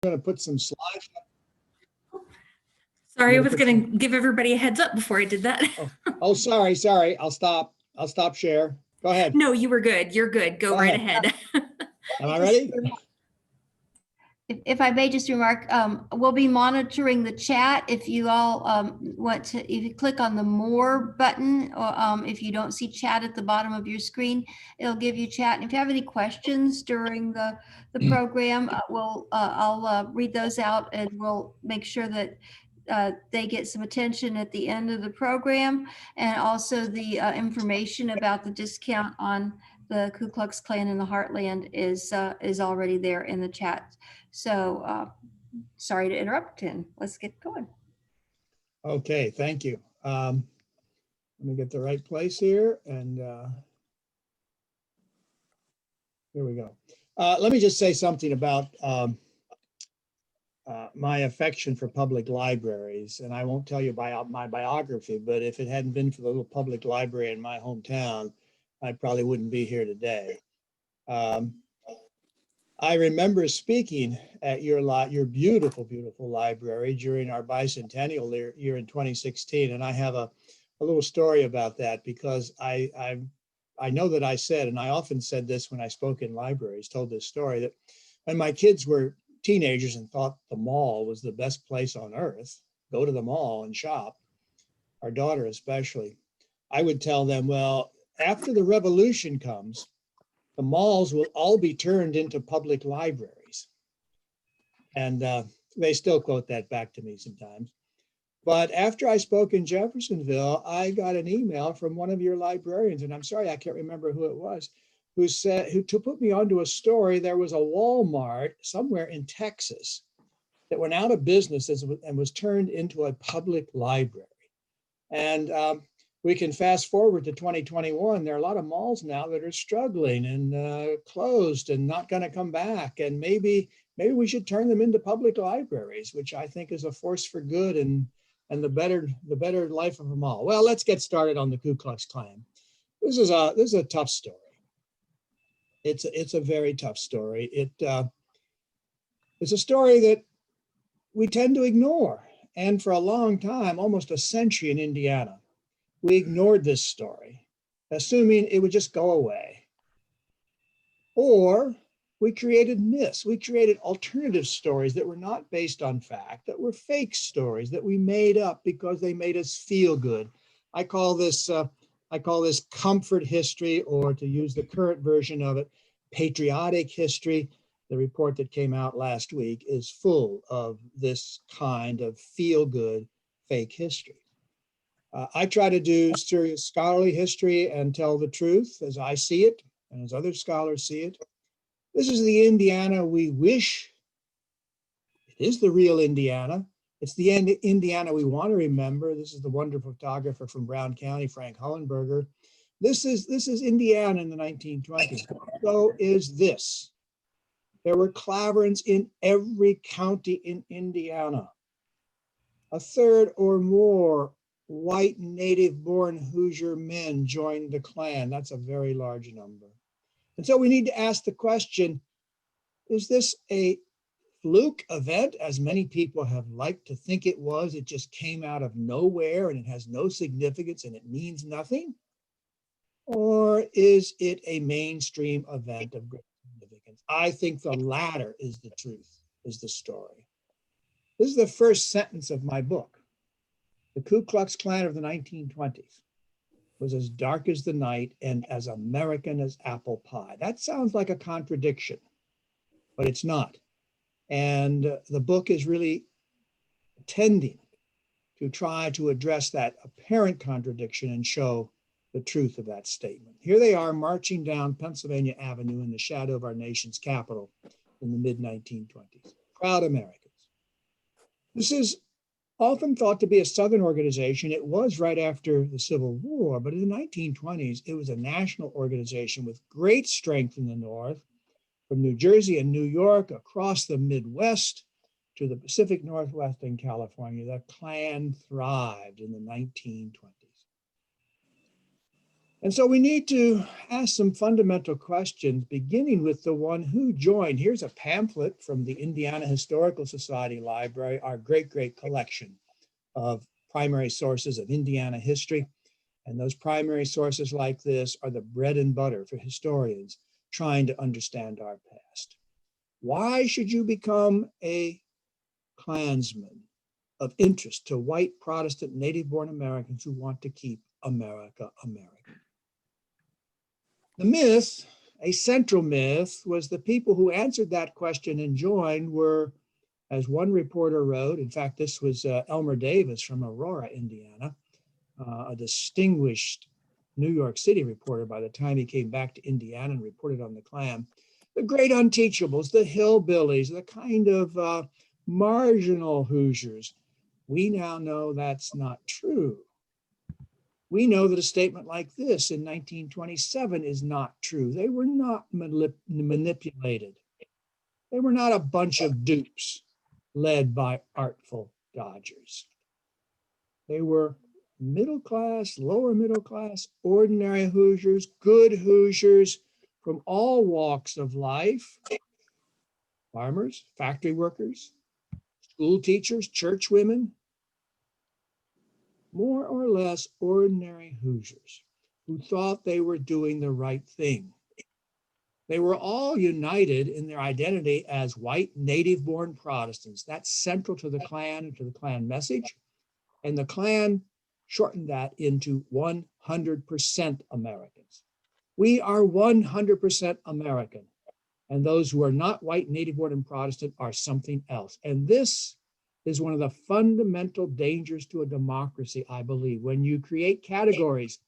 going to put some slides. Sorry, I was going to give everybody a heads up before I did that. Oh, sorry. I'll stop share. Go ahead. No, you were good. You're good. Go right ahead. Am I ready? If I may just remark, we'll be monitoring the chat. If you all want to, if you click on the more button, or if you don't see chat at the bottom of your screen, it'll give you chat. And if you have any questions during the program, I'll read those out, and we'll make sure that they get some attention at the end of the program. And also the information about the discount on the Ku Klux Klan in the Heartland is already there in the chat. So sorry to interrupt, and let's get going. Okay, thank you. Let me get the right place here, and here we go. Let me just say something about my affection for public libraries, and I won't tell you my biography, but if it hadn't been for the little public library in my hometown, I probably wouldn't be here today. I remember speaking at your beautiful, beautiful library during our bicentennial year in 2016, and I have a little story about that because I know that I said, and I often said this when I spoke in libraries, told this story, that when my kids were teenagers and thought the mall was the best place on earth, go to the mall and shop, our daughter especially, I would tell them, well, after the revolution comes, the malls will all be turned into public libraries. And they still quote that back to me sometimes. But after I spoke in Jeffersonville, I got an email from one of your librarians, and I'm sorry, I can't remember who it was, who to put me onto a story. There was a Walmart somewhere in Texas that went out of business and was turned into a public library. And we can fast forward to 2021. There are a lot of malls now that are struggling and closed and not going to come back. And maybe we should turn them into public libraries, which I think is a force for good and the better life of them all. Well, let's get started on the Ku Klux Klan. This is a tough story. It's a very tough story. It's a story that we tend to ignore. And for a long time, almost a century in Indiana, we ignored this story, assuming it would just go away. Or we created myths. We created alternative stories that were not based on fact, that were fake stories that we made up because they made us feel good. I call this comfort history, or to use the current version of it, patriotic history. The report that came out last week is full of this kind of feel-good fake history. I try to do serious scholarly history and tell the truth as I see it and as other scholars see it. This is the Indiana we wish. It is the real Indiana. It's the Indiana we want to remember. This is the wonderful photographer from Brown County, Frank Hollenberger. This is Indiana in the 1920s. So is this. There were Claverins in every county in Indiana. A third or more white native-born Hoosier men joined the Klan. That's a very large number. And so we need to ask the question, is this a fluke event, as many people have liked to think it was? It just came out of nowhere and it has no significance and it means nothing? Or is it a mainstream event of great significance? I think the latter is the truth, is the story. This is the first sentence of my book. The Ku Klux Klan of the 1920s was as dark as the night and as American as apple pie. That sounds like a contradiction, but it's not. And the book is really tending to try to address that apparent contradiction and show the truth of that statement. Here they are marching down Pennsylvania Avenue in the shadow of our nation's capital in the mid-1920s. Proud Americans. This is often thought to be a Southern organization. It was right after the Civil War, but in the 1920s, it was a national organization with great strength in the North, from New Jersey and New York, across the Midwest to the Pacific Northwest and California. The Klan thrived in the 1920s. And so we need to ask some fundamental questions, beginning with the one who joined. Here's a pamphlet from the Indiana Historical Society Library, our great collection of primary sources of Indiana history. And those primary sources like this are the bread and butter for historians trying to understand our past. Why should you become a Klansman of interest to white Protestant native-born Americans who want to keep America American? The myth, a central myth, was the people who answered that question and joined were, as one reporter wrote, in fact, this was Elmer Davis from Aurora, Indiana, a distinguished New York City reporter by the time he came back to Indiana and reported on the Klan. The great unteachables, the hillbillies, the kind of marginal Hoosiers. We now know that's not true. We know that a statement like this in 1927 is not true. They were not manipulated. They were not a bunch of dupes led by artful dodgers. They were middle class, lower middle class, ordinary Hoosiers, good Hoosiers from all walks of life. Farmers, factory workers, school teachers, church women, more or less ordinary Hoosiers who thought they were doing the right thing. They were all united in their identity as white native-born Protestants. That's central to the Klan and to the Klan message. And the Klan shortened that into 100% Americans. We are 100% American. And those who are not white, native-born, and Protestant are something else. And this is one of the fundamental dangers to a democracy, I believe, when you create categories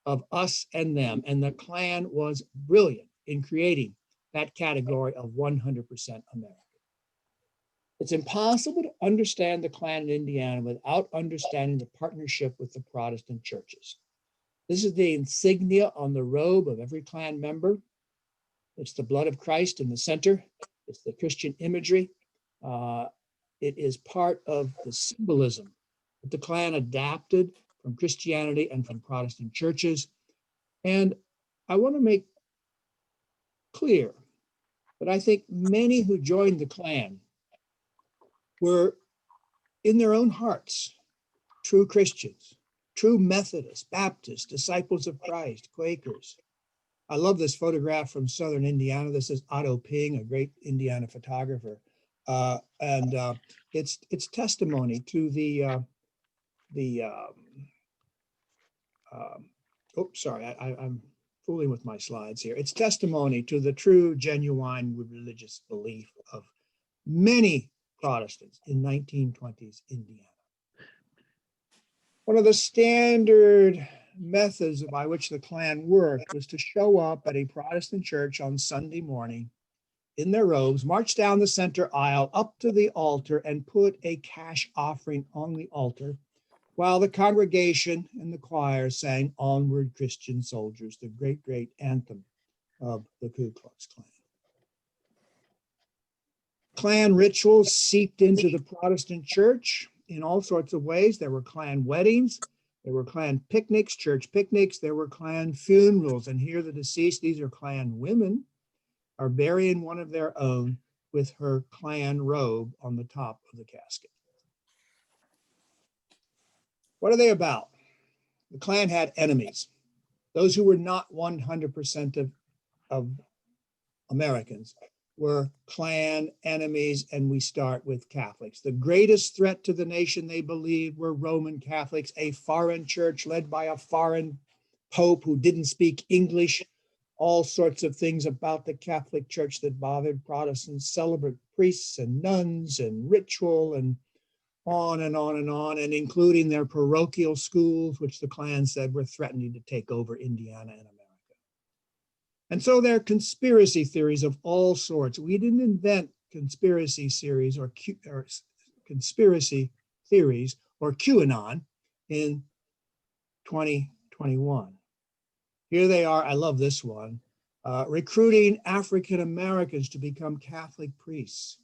of us and them. And the Klan was brilliant in creating that category of 100% American. It's impossible to understand the Klan in Indiana without understanding the partnership with the Protestant churches. This is the insignia on the robe of every Klan member. It's the blood of Christ in the center. It's the Christian imagery. It is part of the symbolism that the Klan adapted from Christianity and from Protestant churches. And I want to make clear that I think many who joined the Klan were in their own hearts true Christians, true Methodists, Baptists, disciples of Christ, Quakers. I love this photograph from Southern Indiana. This is Otto Ping, a great Indiana photographer. It's testimony to I'm fooling with my slides here. It's testimony to the true, genuine religious belief of many Protestants in 1920s Indiana. One of the standard methods by which the Klan worked was to show up at a Protestant church on Sunday morning in their robes, march down the center aisle up to the altar and put a cash offering on the altar while the congregation and the choir sang "Onward Christian Soldiers," the great anthem of the Ku Klux Klan. Klan rituals seeped into the Protestant church in all sorts of ways. There were Klan weddings, there were Klan picnics, church picnics, there were Klan funerals. And here the deceased, these are Klan women, are burying one of their own with her Klan robe on the top of the casket. What are they about? The Klan had enemies, those who were not 100% of Americans were Klan enemies, and we start with Catholics. The greatest threat to the nation, they believed, were Roman Catholics, a foreign church led by a foreign pope who didn't speak English, all sorts of things about the Catholic Church that bothered Protestants, celebrate priests and nuns and ritual and on and on and on, and including their parochial schools, which the Klan said were threatening to take over Indiana and America. And so there are conspiracy theories of all sorts. We didn't invent conspiracy theories or conspiracy theories or QAnon in 2021. Here they are, I love this one, recruiting African Americans to become Catholic priests,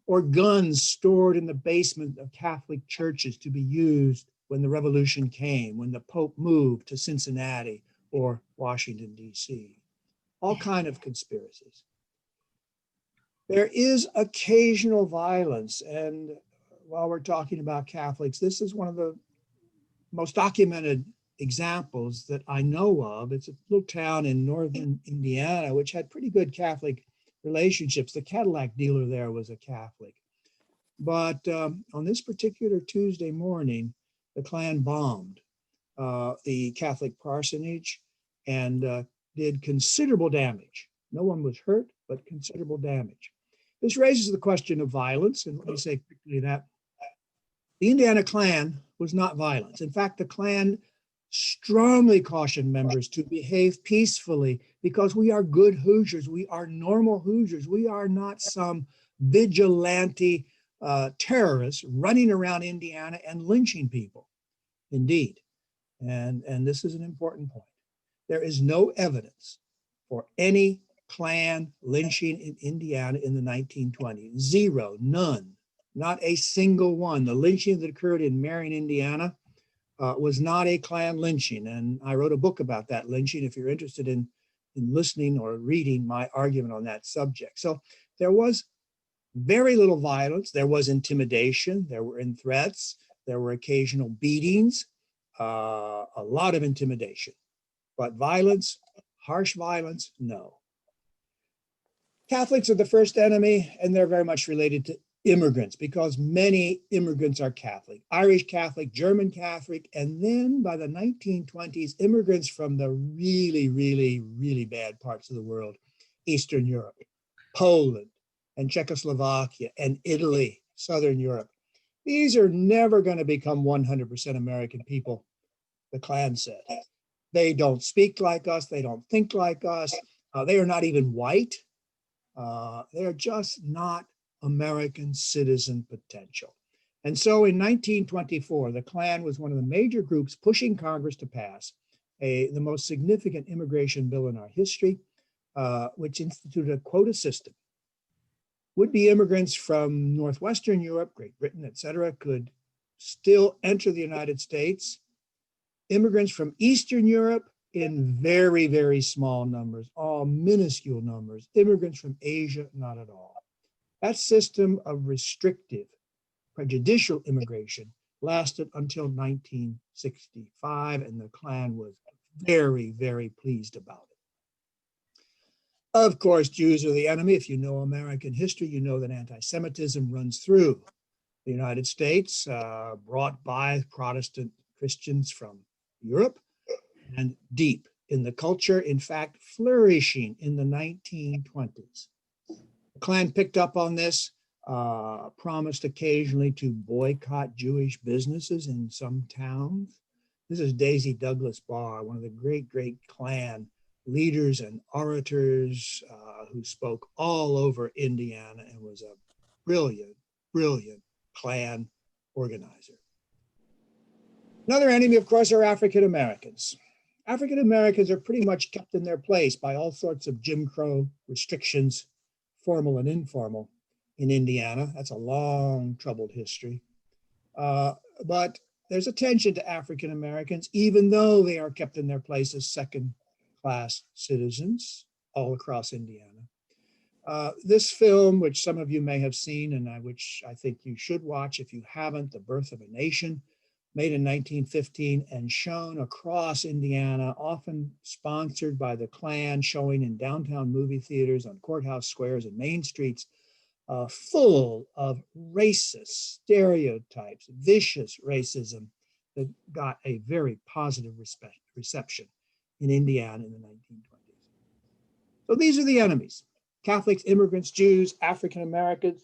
or guns stored in the basement of Catholic churches to be used when the revolution came, when the Pope moved to Cincinnati, or Washington, D.C. All kind of conspiracies. There is occasional violence, and while we're talking about Catholics, this is one of the most documented examples that I know of. It's a little town in northern Indiana, which had pretty good Catholic relationships. The Cadillac dealer there was a Catholic. But on this particular Tuesday morning, the Klan bombed the Catholic parsonage and did considerable damage. No one was hurt, but considerable damage. This raises the question of violence, and let me say quickly that the Indiana Klan was not violent. In fact, the Klan strongly cautioned members to behave peacefully because we are good Hoosiers. We are normal Hoosiers. We are not some vigilante terrorists running around Indiana and lynching people. Indeed, and this is an important point. There is no evidence for any Klan lynching in Indiana in the 1920s. Zero, none, not a single one. The lynching that occurred in Marion, Indiana, was not a Klan lynching. And I wrote a book about that lynching if you're interested in listening or reading my argument on that subject. So there was very little violence. There was intimidation. There were threats. There were occasional beatings, a lot of intimidation. But violence, harsh violence, no. Catholics are the first enemy, and they're very much related to immigrants because many immigrants are Catholic, Irish Catholic, German Catholic, and then by the 1920s, immigrants from the really, really, really bad parts of the world, Eastern Europe, Poland, and Czechoslovakia, and Italy, Southern Europe. These are never going to become 100% American people, the Klan said. They don't speak like us. They don't think like us. They are not even white. They're just not American citizen potential. And so in 1924, the Klan was one of the major groups pushing Congress to pass the most significant immigration bill in our history, which instituted a quota system. Would-be immigrants from Northwestern Europe, Great Britain, et cetera, could still enter the United States. Immigrants from Eastern Europe in very, very small numbers, all minuscule numbers. Immigrants from Asia, not at all. That system of restrictive, prejudicial immigration lasted until 1965, and the Klan was very, very pleased about it. Of course, Jews are the enemy. If you know American history, you know that anti-Semitism runs through the United States, brought by Protestant Christians from Europe and deep in the culture, in fact, flourishing in the 1920s. The Klan picked up on this, promised occasionally to boycott Jewish businesses in some towns. This is Daisy Douglas Barr, one of the great, great Klan leaders and orators who spoke all over Indiana and was a brilliant, brilliant Klan organizer. Another enemy, of course, are African Americans. African Americans are pretty much kept in their place by all sorts of Jim Crow restrictions, formal and informal, in Indiana. That's a long, troubled history. But there's attention to African Americans, even though they are kept in their place as second-class citizens all across Indiana. This film, which some of you may have seen and which I think you should watch if you haven't, The Birth of a Nation, made in 1915 and shown across Indiana, often sponsored by the Klan, showing in downtown movie theaters, on courthouse squares and main streets, full of racist stereotypes, vicious racism that got a very positive reception in Indiana in the 1920s. So these are the enemies: Catholics, immigrants, Jews, African Americans.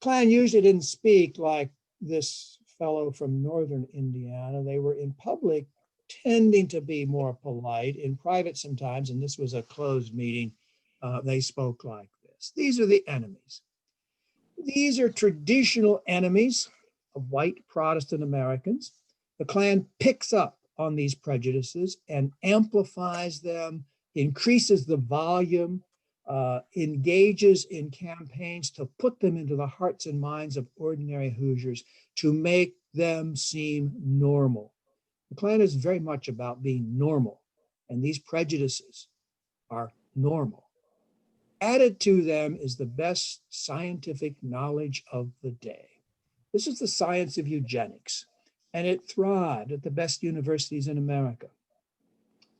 Klan usually didn't speak like this fellow from northern Indiana. They were in public tending to be more polite. In private sometimes, and this was a closed meeting, they spoke like this. These are the enemies. These are traditional enemies of white Protestant Americans. The Klan picks up on these prejudices and amplifies them, increases the volume, engages in campaigns to put them into the hearts and minds of ordinary Hoosiers to make them seem normal. The Klan is very much about being normal and these prejudices are normal. Added to them is the best scientific knowledge of the day. This is the science of eugenics, and it thrived at the best universities in America,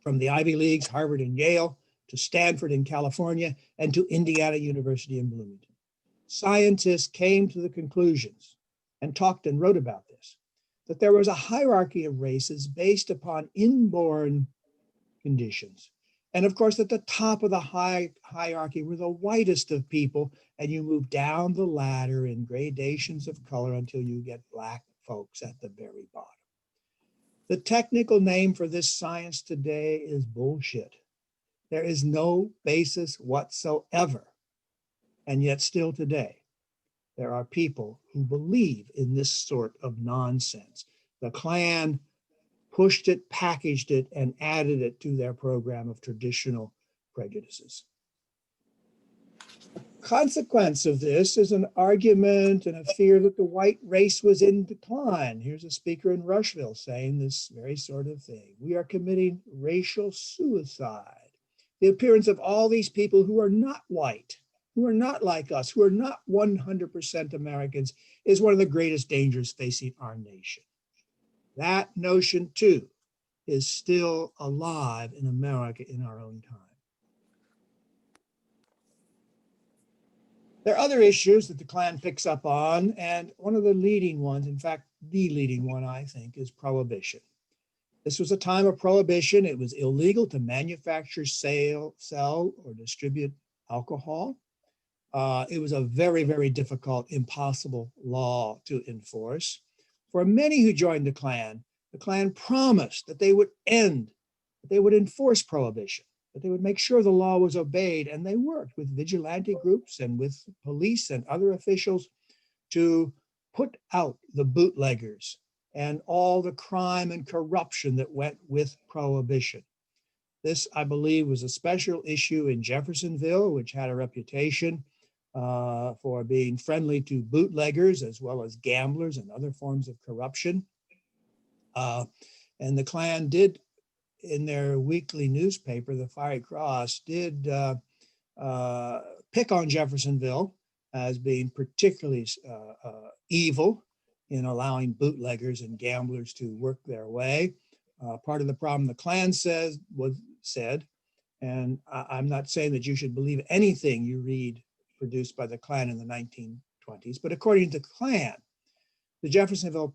from the Ivy Leagues, Harvard and Yale, to Stanford in California, and to Indiana University in Bloomington. Scientists came to the conclusions and talked and wrote about this, that there was a hierarchy of races based upon inborn conditions. And of course, at the top of the hierarchy were the whitest of people, and you move down the ladder in gradations of color until you get Black folks at the very bottom. The technical name for this science today is bullshit. There is no basis whatsoever. And yet still today, there are people who believe in this sort of nonsense. The Klan pushed it, packaged it, and added it to their program of traditional prejudices. The consequence of this is an argument and a fear that the white race was in decline. Here's a speaker in Rushville saying this very sort of thing. We are committing racial suicide. The appearance of all these people who are not white, who are not like us, who are not 100% Americans, is one of the greatest dangers facing our nation. That notion, too, is still alive in America in our own time. There are other issues that the Klan picks up on, and one of the leading ones, in fact, the leading one, I think, is prohibition. This was a time of prohibition. It was illegal to manufacture, sell, or distribute alcohol. It was a very, very difficult, impossible law to enforce. For many who joined the Klan promised that they would enforce prohibition, that they would make sure the law was obeyed, and they worked with vigilante groups and with police and other officials to put out the bootleggers and all the crime and corruption that went with prohibition. This, I believe, was a special issue in Jeffersonville, which had a reputation for being friendly to bootleggers as well as gamblers and other forms of corruption. And the Klan did, in their weekly newspaper, the Fiery Cross, did pick on Jeffersonville as being particularly evil in allowing bootleggers and gamblers to work their way. Part of the problem the Klan said, and I'm not saying that you should believe anything you read produced by the Klan in the 1920s, but according to the Klan, the Jeffersonville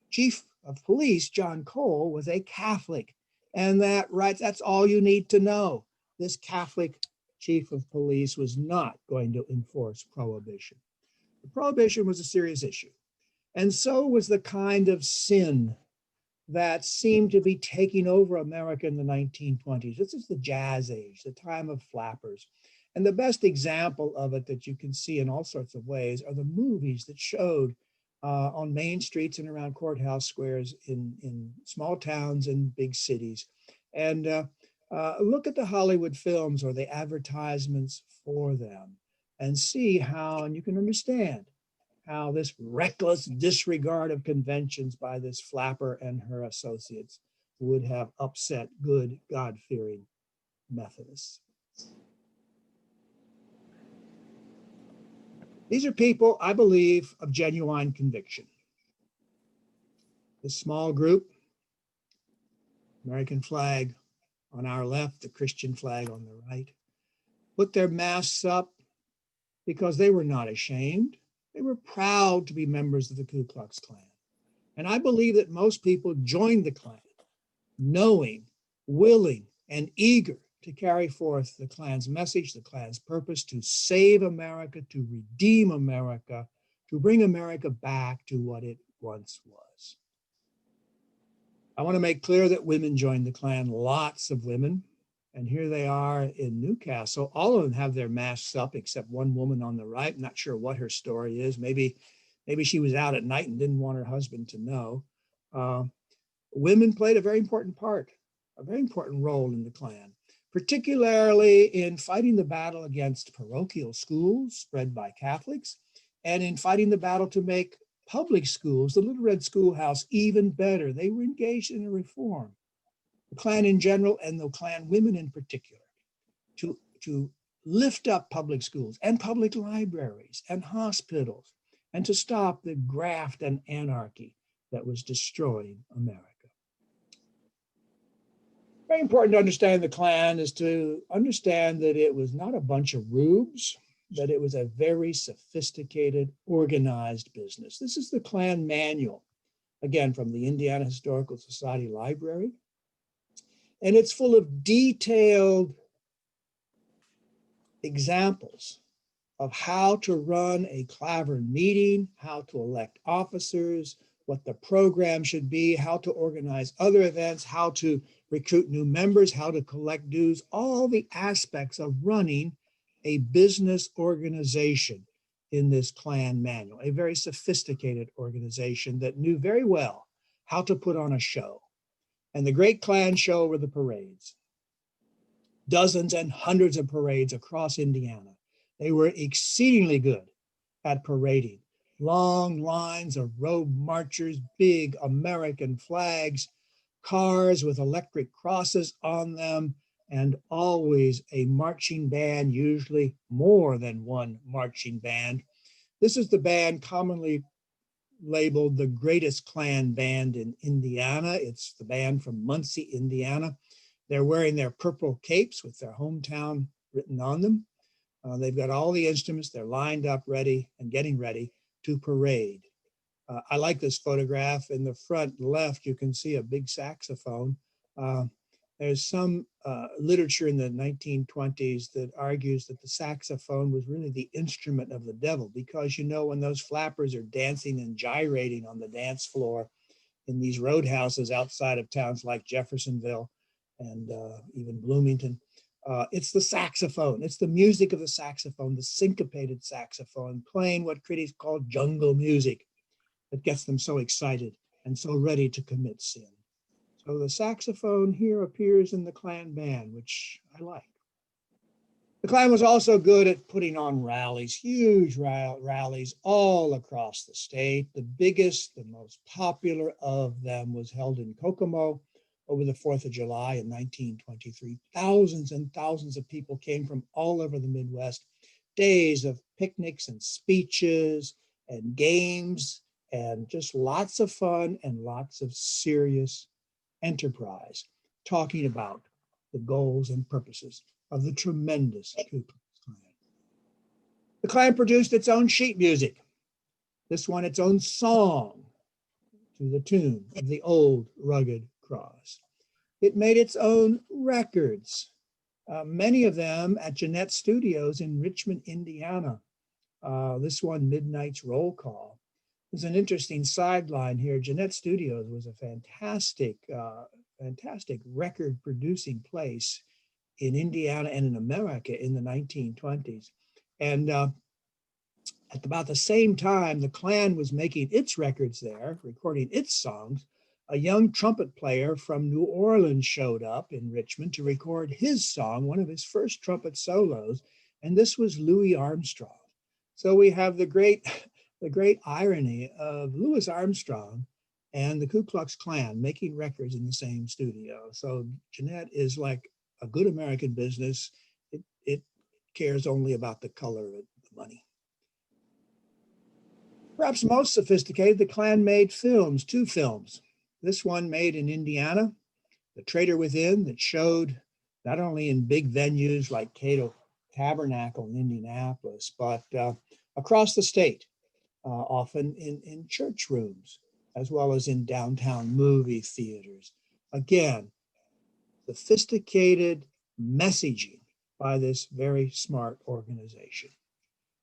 chief of police, John Cole, was a Catholic, and that's all you need to know. This Catholic chief of police was not going to enforce prohibition. The prohibition was a serious issue, and so was the kind of sin that seemed to be taking over America in the 1920s. This is the Jazz Age, the time of flappers. And the best example of it that you can see in all sorts of ways are the movies that showed on main streets and around courthouse squares in small towns and big cities. And look at the Hollywood films or the advertisements for them and see how, and you can understand how this reckless disregard of conventions by this flapper and her associates would have upset good, God-fearing Methodists. These are people, I believe, of genuine conviction. This small group, American flag on our left, the Christian flag on the right, put their masks up because they were not ashamed. They were proud to be members of the Ku Klux Klan. And I believe that most people joined the Klan knowing, willing, and eager to carry forth the Klan's message, the Klan's purpose to save America, to redeem America, to bring America back to what it once was. I want to make clear that women joined the Klan, lots of women. And here they are in Newcastle. All of them have their masks up except one woman on the right. I'm not sure what her story is. Maybe she was out at night and didn't want her husband to know. Women played a very important part, a very important role in the Klan, particularly in fighting the battle against parochial schools spread by Catholics and in fighting the battle to make public schools, the Little Red Schoolhouse, even better. They were engaged in a reform. the Klan in general and the Klan women in particular, to lift up public schools and public libraries and hospitals, and to stop the graft and anarchy that was destroying America. Very important to understand the Klan is to understand that it was not a bunch of rubes, that it was a very sophisticated, organized business. This is the Klan manual, again, from the Indiana Historical Society Library. And it's full of detailed examples of how to run a Klavern meeting, how to elect officers, what the program should be, how to organize other events, how to recruit new members, how to collect dues, all the aspects of running a business organization in this Klan manual, a very sophisticated organization that knew very well how to put on a show. And the great Klan show were the parades. Dozens and hundreds of parades across Indiana. They were exceedingly good at parading. Long lines of robe marchers, big American flags, cars with electric crosses on them, and always a marching band, usually more than one marching band. This is the band commonly labeled the greatest Klan band in Indiana. It's the band from Muncie, Indiana. They're wearing their purple capes with their hometown written on them. They've got all the instruments. They're lined up ready and getting ready to parade. I like this photograph. In the front left, you can see a big saxophone. There's some literature in the 1920s that argues that the saxophone was really the instrument of the devil, because, you know, when those flappers are dancing and gyrating on the dance floor in these roadhouses outside of towns like Jeffersonville and even Bloomington, it's the saxophone. It's the music of the saxophone, the syncopated saxophone, playing what critics call jungle music that gets them so excited and so ready to commit sin. So the saxophone here appears in the Klan band, which I like. The Klan was also good at putting on rallies, huge rallies all across the state. The biggest, the most popular of them was held in Kokomo over the 4th of July in 1923. Thousands and thousands of people came from all over the Midwest. Days of picnics and speeches and games and just lots of fun and lots of serious enterprise, talking about the goals and purposes of the tremendous Ku Klux Klan. The Klan produced its own sheet music. This one, its own song to the tune of the old rugged cross. It made its own records, many of them at Gennett Studios in Richmond, Indiana. This one, Midnight's Roll Call. There's an interesting sideline here. Gennett Studios was a fantastic record producing place in Indiana and in America in the 1920s. And at about the same time the Klan was making its records there, recording its songs, a young trumpet player from New Orleans showed up in Richmond to record his song, one of his first trumpet solos, and this was Louis Armstrong. So we have the great irony of Louis Armstrong and the Ku Klux Klan making records in the same studio. So Gennett is like a good American business. It cares only about the color of the money. Perhaps most sophisticated, the Klan made films, 2 films. This one made in Indiana, The Traitor Within, that showed not only in big venues like Cato Tabernacle in Indianapolis, but across the state, often in church rooms, as well as in downtown movie theaters. Again, sophisticated messaging by this very smart organization.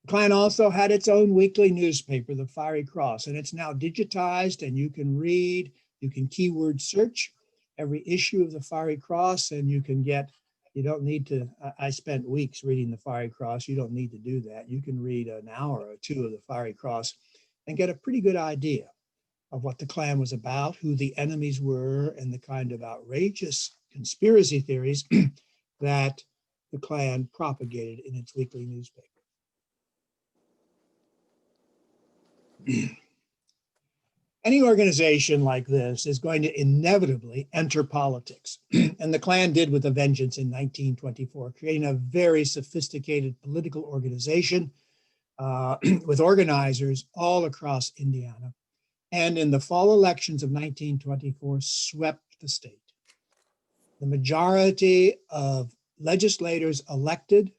The Klan also had its own weekly newspaper, the Fiery Cross, and it's now digitized, and you can read, you can keyword search every issue of the Fiery Cross, and you can get, you don't need to, I spent weeks reading the Fiery Cross. You don't need to do that. You can read an hour or 2 of the Fiery Cross and get a pretty good idea of what the Klan was about, who the enemies were, and the kind of outrageous conspiracy theories that the Klan propagated in its weekly newspaper. Any organization like this is going to inevitably enter politics. And the Klan did with a vengeance in 1924, creating a very sophisticated political organization with organizers all across Indiana. And in the fall elections of 1924, swept the state. The majority of legislators elected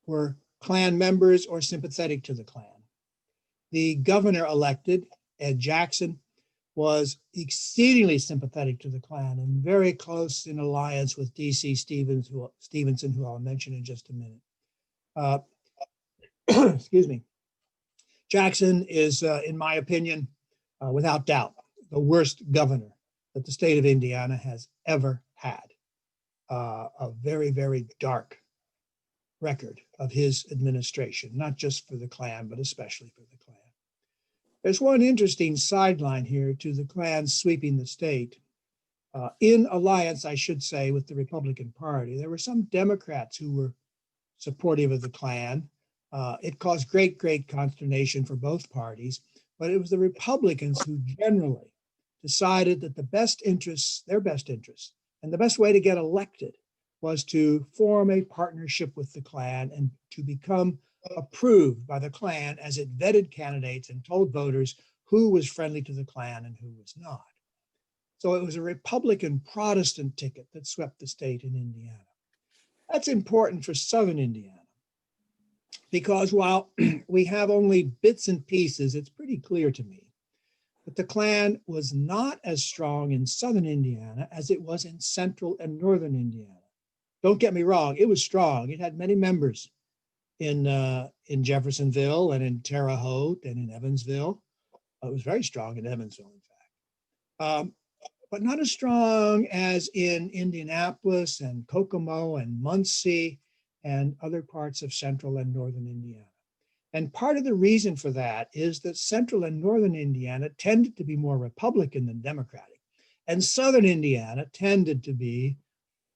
were Klan members or sympathetic to the Klan. The governor elected, Ed Jackson, was exceedingly sympathetic to the Klan and very close in alliance with D.C. Stephenson, who I'll mention in just a minute. Excuse me. Jackson is, in my opinion, without doubt, the worst governor that the state of Indiana has ever had. A very, very dark record of his administration, not just for the Klan, but especially for the Klan. There's one interesting sideline here to the Klan sweeping the state. In alliance, I should say, with the Republican Party, there were some Democrats who were supportive of the Klan. It caused great, great consternation for both parties, but it was the Republicans who generally decided that their best interests, and the best way to get elected was to form a partnership with the Klan and to become approved by the Klan as it vetted candidates and told voters who was friendly to the Klan and who was not. So it was a Republican Protestant ticket that swept the state in Indiana. That's important for Southern Indiana, because while we have only bits and pieces, it's pretty clear to me that the Klan was not as strong in Southern Indiana as it was in Central and Northern Indiana. Don't get me wrong, it was strong. It had many members in Jeffersonville and in Terre Haute and in Evansville. It was very strong in Evansville, in fact. But not as strong as in Indianapolis and Kokomo and Muncie and other parts of Central and Northern Indiana. And part of the reason for that is that Central and Northern Indiana tended to be more Republican than Democratic, and Southern Indiana tended to be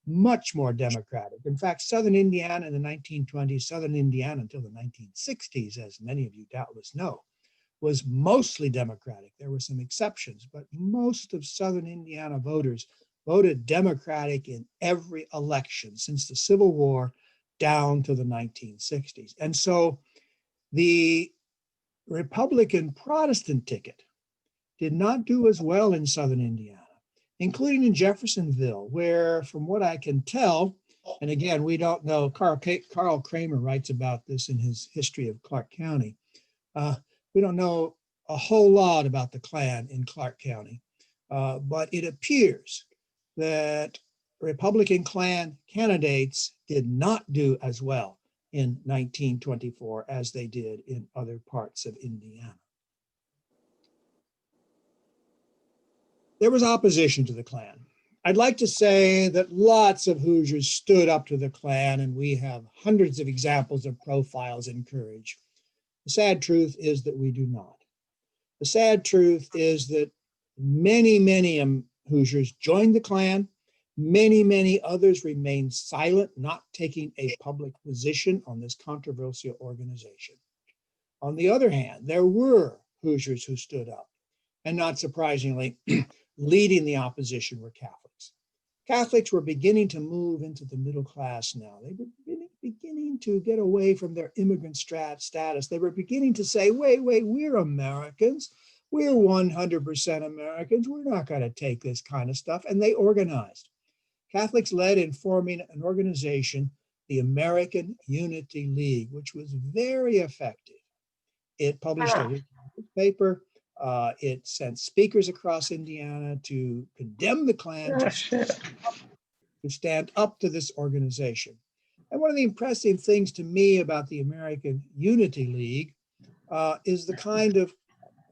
much more Democratic. In fact, Southern Indiana in the 1920s, Southern Indiana until the 1960s, as many of you doubtless know, was mostly Democratic. There were some exceptions, but most of Southern Indiana voters voted Democratic in every election since the Civil War down to the 1960s. And so the Republican Protestant ticket did not do as well in Southern Indiana, including in Jeffersonville, where, from what I can tell, and again, we don't know, Carl Kramer writes about this in his History of Clark County. We don't know a whole lot about the Klan in Clark County, but it appears that Republican Klan candidates did not do as well in 1924 as they did in other parts of Indiana. There was opposition to the Klan. I'd like to say that lots of Hoosiers stood up to the Klan, and we have hundreds of examples of profiles and courage. The sad truth is that we do not. The sad truth is that many, many Hoosiers joined the Klan. Many, many others remained silent, not taking a public position on this controversial organization. On the other hand, there were Hoosiers who stood up, and not surprisingly, leading the opposition were Catholics. Catholics were beginning to move into the middle class now. They were beginning to get away from their immigrant status. They were beginning to say, wait, we're Americans. We're 100% Americans. We're not going to take this kind of stuff. And they organized. Catholics led in forming an organization, the American Unity League, which was very effective. It published a paper. It sent speakers across Indiana to condemn the Klan, to stand up to this organization. And one of the impressive things to me about the American Unity League is the kind of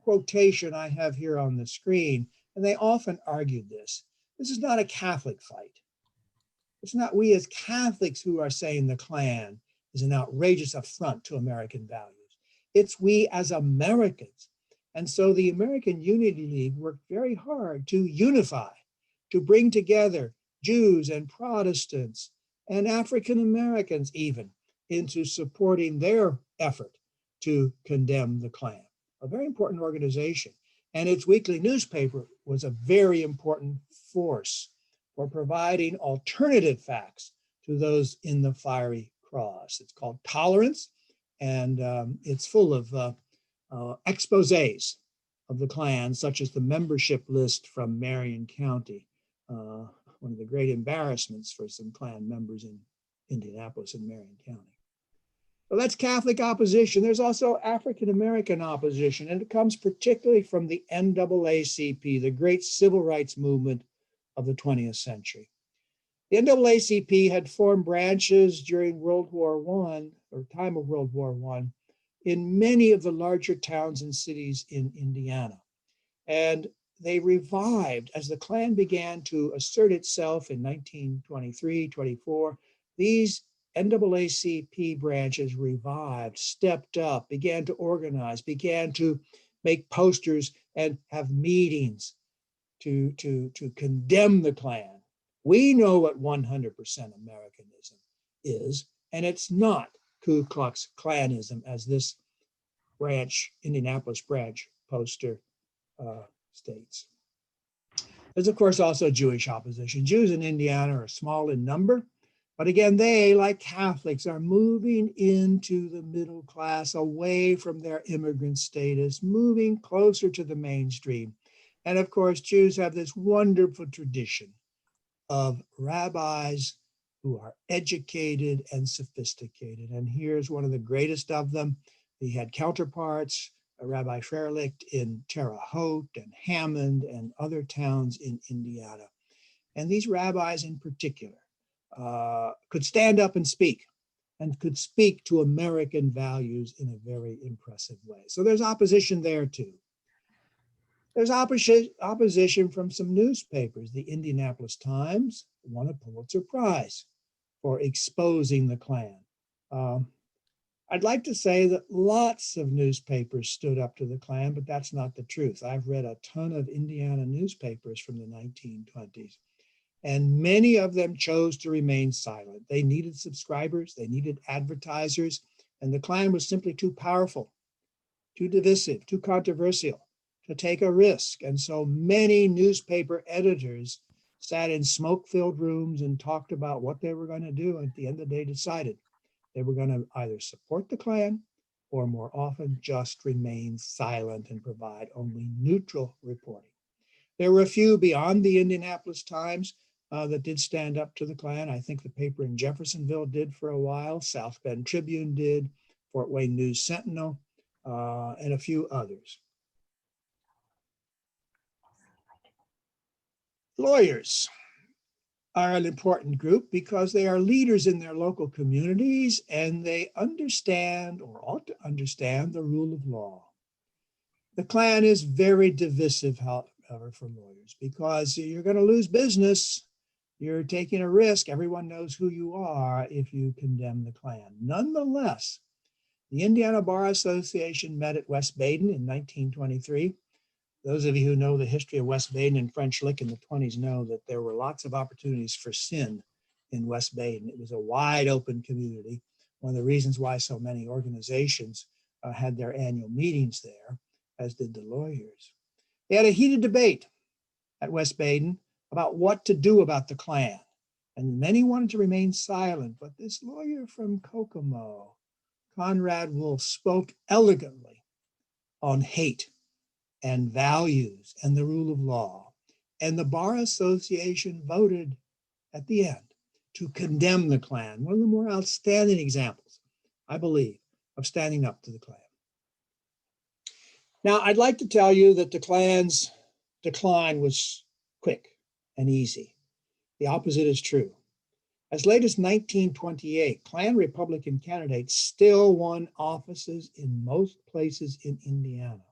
quotation I have here on the screen. And they often argued this. This is not a Catholic fight. It's not we as Catholics who are saying the Klan is an outrageous affront to American values. It's we as Americans. And so the American Unity League worked very hard to unify, to bring together Jews and Protestants and African Americans even into supporting their effort to condemn the Klan, a very important organization. And its weekly newspaper was a very important force for providing alternative facts to those in the fiery cross. It's called Tolerance, and it's full of exposés of the Klan, such as the membership list from Marion County, one of the great embarrassments for some Klan members in Indianapolis and Marion County. So that's Catholic opposition. There's also African-American opposition, and it comes particularly from the NAACP, the great civil rights movement of the 20th century. The NAACP had formed branches during World War I, or time of World War I, in many of the larger towns and cities in Indiana. And they revived as the Klan began to assert itself in 1923, 24. These NAACP branches revived, stepped up, began to organize, began to make posters and have meetings to condemn the Klan. We know what 100% Americanism is, and it's not Ku Klux Klanism, as this branch, Indianapolis branch poster states. There's, of course, also Jewish opposition. Jews in Indiana are small in number, but again, they, like Catholics, are moving into the middle class, away from their immigrant status, moving closer to the mainstream. And of course, Jews have this wonderful tradition of rabbis who are educated and sophisticated. And here's one of the greatest of them. He had counterparts, Rabbi Freilich in Terre Haute and Hammond and other towns in Indiana. And these rabbis in particular could stand up and could speak to American values in a very impressive way. So there's opposition there too. There's opposition from some newspapers. The Indianapolis Times won a Pulitzer Prize for exposing the Klan. I'd like to say that lots of newspapers stood up to the Klan, but that's not the truth. I've read a ton of Indiana newspapers from the 1920s, and many of them chose to remain silent. They needed subscribers, they needed advertisers, and the Klan was simply too powerful, too divisive, too controversial to take a risk. And so many newspaper editors sat in smoke-filled rooms and talked about what they were going to do. And at the end of the day, decided they were going to either support the Klan or more often just remain silent and provide only neutral reporting. There were a few beyond the Indianapolis Times that did stand up to the Klan. I think the paper in Jeffersonville did for a while, South Bend Tribune did, Fort Wayne News Sentinel, and a few others. Lawyers are an important group because they are leaders in their local communities and they understand, or ought to understand, the rule of law. The Klan is very divisive, however, for lawyers, because you're going to lose business. You're taking a risk. Everyone knows who you are if you condemn the Klan. Nonetheless, the Indiana Bar Association met at West Baden in 1923. Those of you who know the history of West Baden and French Lick in the 20s know that there were lots of opportunities for sin in West Baden. It was a wide open community. One of the reasons why so many organizations had their annual meetings there, as did the lawyers. They had a heated debate at West Baden about what to do about the Klan. And many wanted to remain silent, but this lawyer from Kokomo, Conrad Wolf, spoke elegantly on hate and values and the rule of law. And the Bar Association voted at the end to condemn the Klan, one of the more outstanding examples, I believe, of standing up to the Klan. Now, I'd like to tell you that the Klan's decline was quick and easy. The opposite is true. As late as 1928, Klan Republican candidates still won offices in most places in Indiana.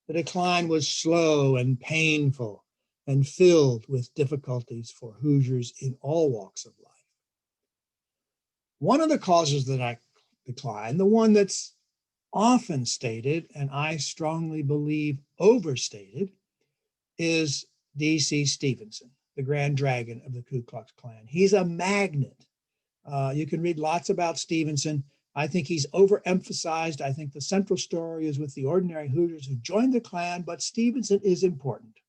The decline was slow and painful and filled with difficulties for Hoosiers in all walks of life. One of the causes of that decline, the one that's often stated, and I strongly believe overstated, is D.C. Stephenson, the Grand Dragon of the Ku Klux Klan. He's a magnet. You can read lots about Stephenson. I think he's overemphasized. I think the central story is with the ordinary Hoosiers who joined the Klan, but Stephenson is important.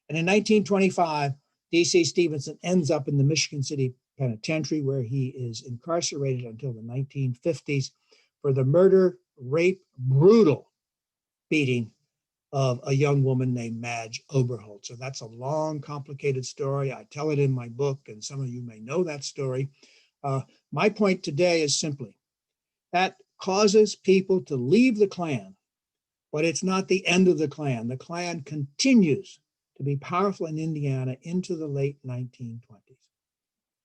And in 1925, D.C. Stephenson ends up in the Michigan City Penitentiary, where he is incarcerated until the 1950s for the murder, rape, brutal beating of a young woman named Madge Oberholtzer. That's a long, complicated story. I tell it in my book, and some of you may know that story. My point today is simply that causes people to leave the Klan, but it's not the end of the Klan. The Klan continues to be powerful in Indiana into the late 1920s.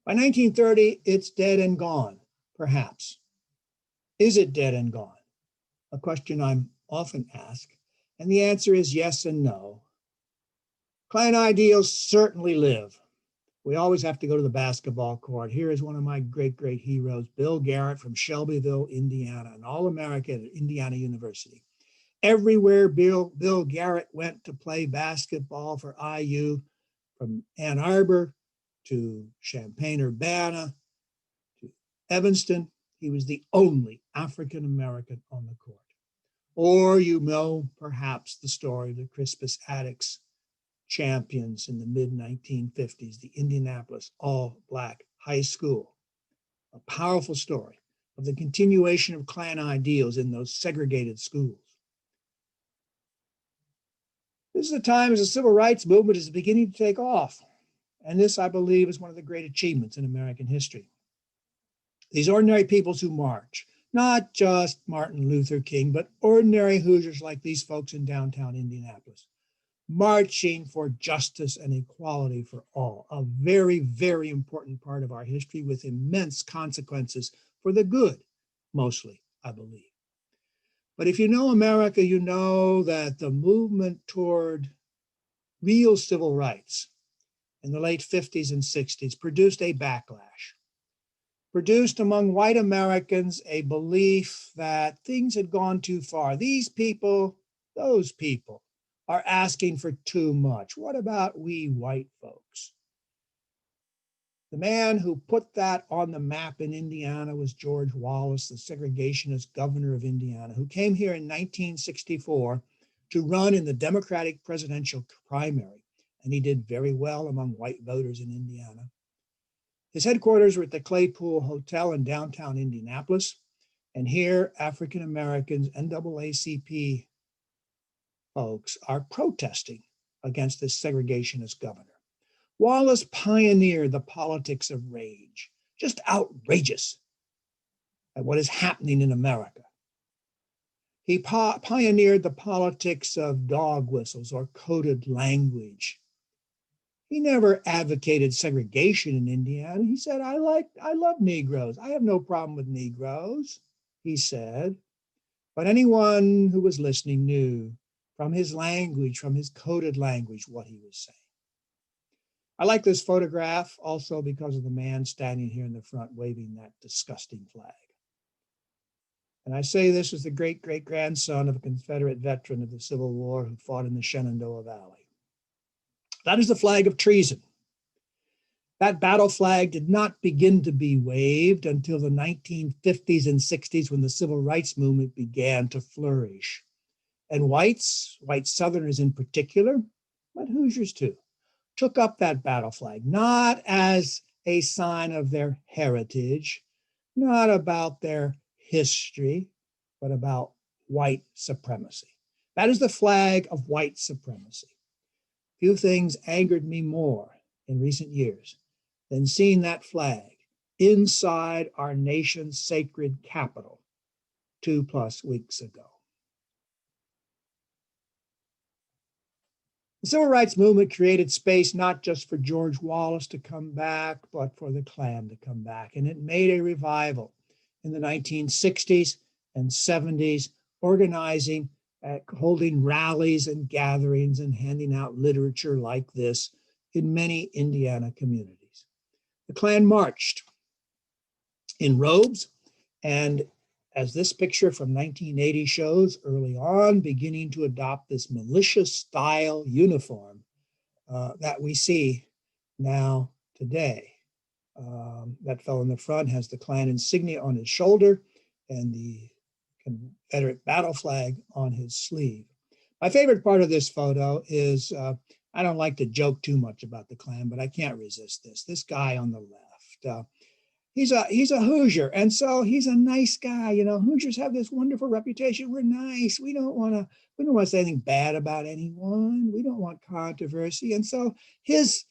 By 1930, it's dead and gone, perhaps. Is it dead and gone? A question I'm often asked, and the answer is yes and no. Klan ideals certainly live. We always have to go to the basketball court. Here is one of my great, great heroes, Bill Garrett from Shelbyville, Indiana, an All-American at Indiana University. Everywhere Bill Garrett went to play basketball for IU, from Ann Arbor to Champaign-Urbana to Evanston, he was the only African-American on the court. Or you know perhaps the story of the Crispus Attucks champions in the mid-1950s, the Indianapolis all-Black high school. A powerful story of the continuation of Klan ideals in those segregated schools. This is a time as the civil rights movement is beginning to take off. And this, I believe, is one of the great achievements in American history. These ordinary peoples who march, not just Martin Luther King, but ordinary Hoosiers like these folks in downtown Indianapolis, marching for justice and equality for all, a very, very important part of our history with immense consequences for the good, mostly, I believe. But if you know America, you know that the movement toward real civil rights in the late 50s and 60s produced a backlash, produced among white Americans a belief that things had gone too far. These people, those people, are asking for too much. What about we white folks? The man who put that on the map in Indiana was George Wallace, the segregationist governor of Indiana, who came here in 1964 to run in the Democratic presidential primary. And he did very well among white voters in Indiana. His headquarters were at the Claypool Hotel in downtown Indianapolis. And here, African Americans, NAACP folks are protesting against this segregationist governor. Wallace pioneered the politics of rage, just outrageous at what is happening in America. He pioneered the politics of dog whistles or coded language. He never advocated segregation in Indiana. He said, I love Negroes. I have no problem with Negroes, he said. But anyone who was listening knew from his language, from his coded language, what he was saying. I like this photograph also because of the man standing here in the front waving that disgusting flag. And I say this as the great-great-grandson of a Confederate veteran of the Civil War who fought in the Shenandoah Valley. That is the flag of treason. That battle flag did not begin to be waved until the 1950s and 60s when the civil rights movement began to flourish. And whites, white Southerners in particular, but Hoosiers too, took up that battle flag, not as a sign of their heritage, not about their history, but about white supremacy. That is the flag of white supremacy. Few things angered me more in recent years than seeing that flag inside our nation's sacred capital 2+ weeks ago. The civil rights movement created space not just for George Wallace to come back, but for the Klan to come back. And it made a revival in the 1960s and 70s, organizing, holding rallies and gatherings and handing out literature like this in many Indiana communities. The Klan marched in robes, and as this picture from 1980 shows, early on, beginning to adopt this militia-style uniform that we see now today. That fellow in the front has the Klan insignia on his shoulder, and the Confederate battle flag on his sleeve. My favorite part of this photo is, I don't like to joke too much about the Klan, but I can't resist this. This guy on the left, he's a Hoosier, and so he's a nice guy. You know, Hoosiers have this wonderful reputation. We're nice. We don't want to say anything bad about anyone. We don't want controversy. And so his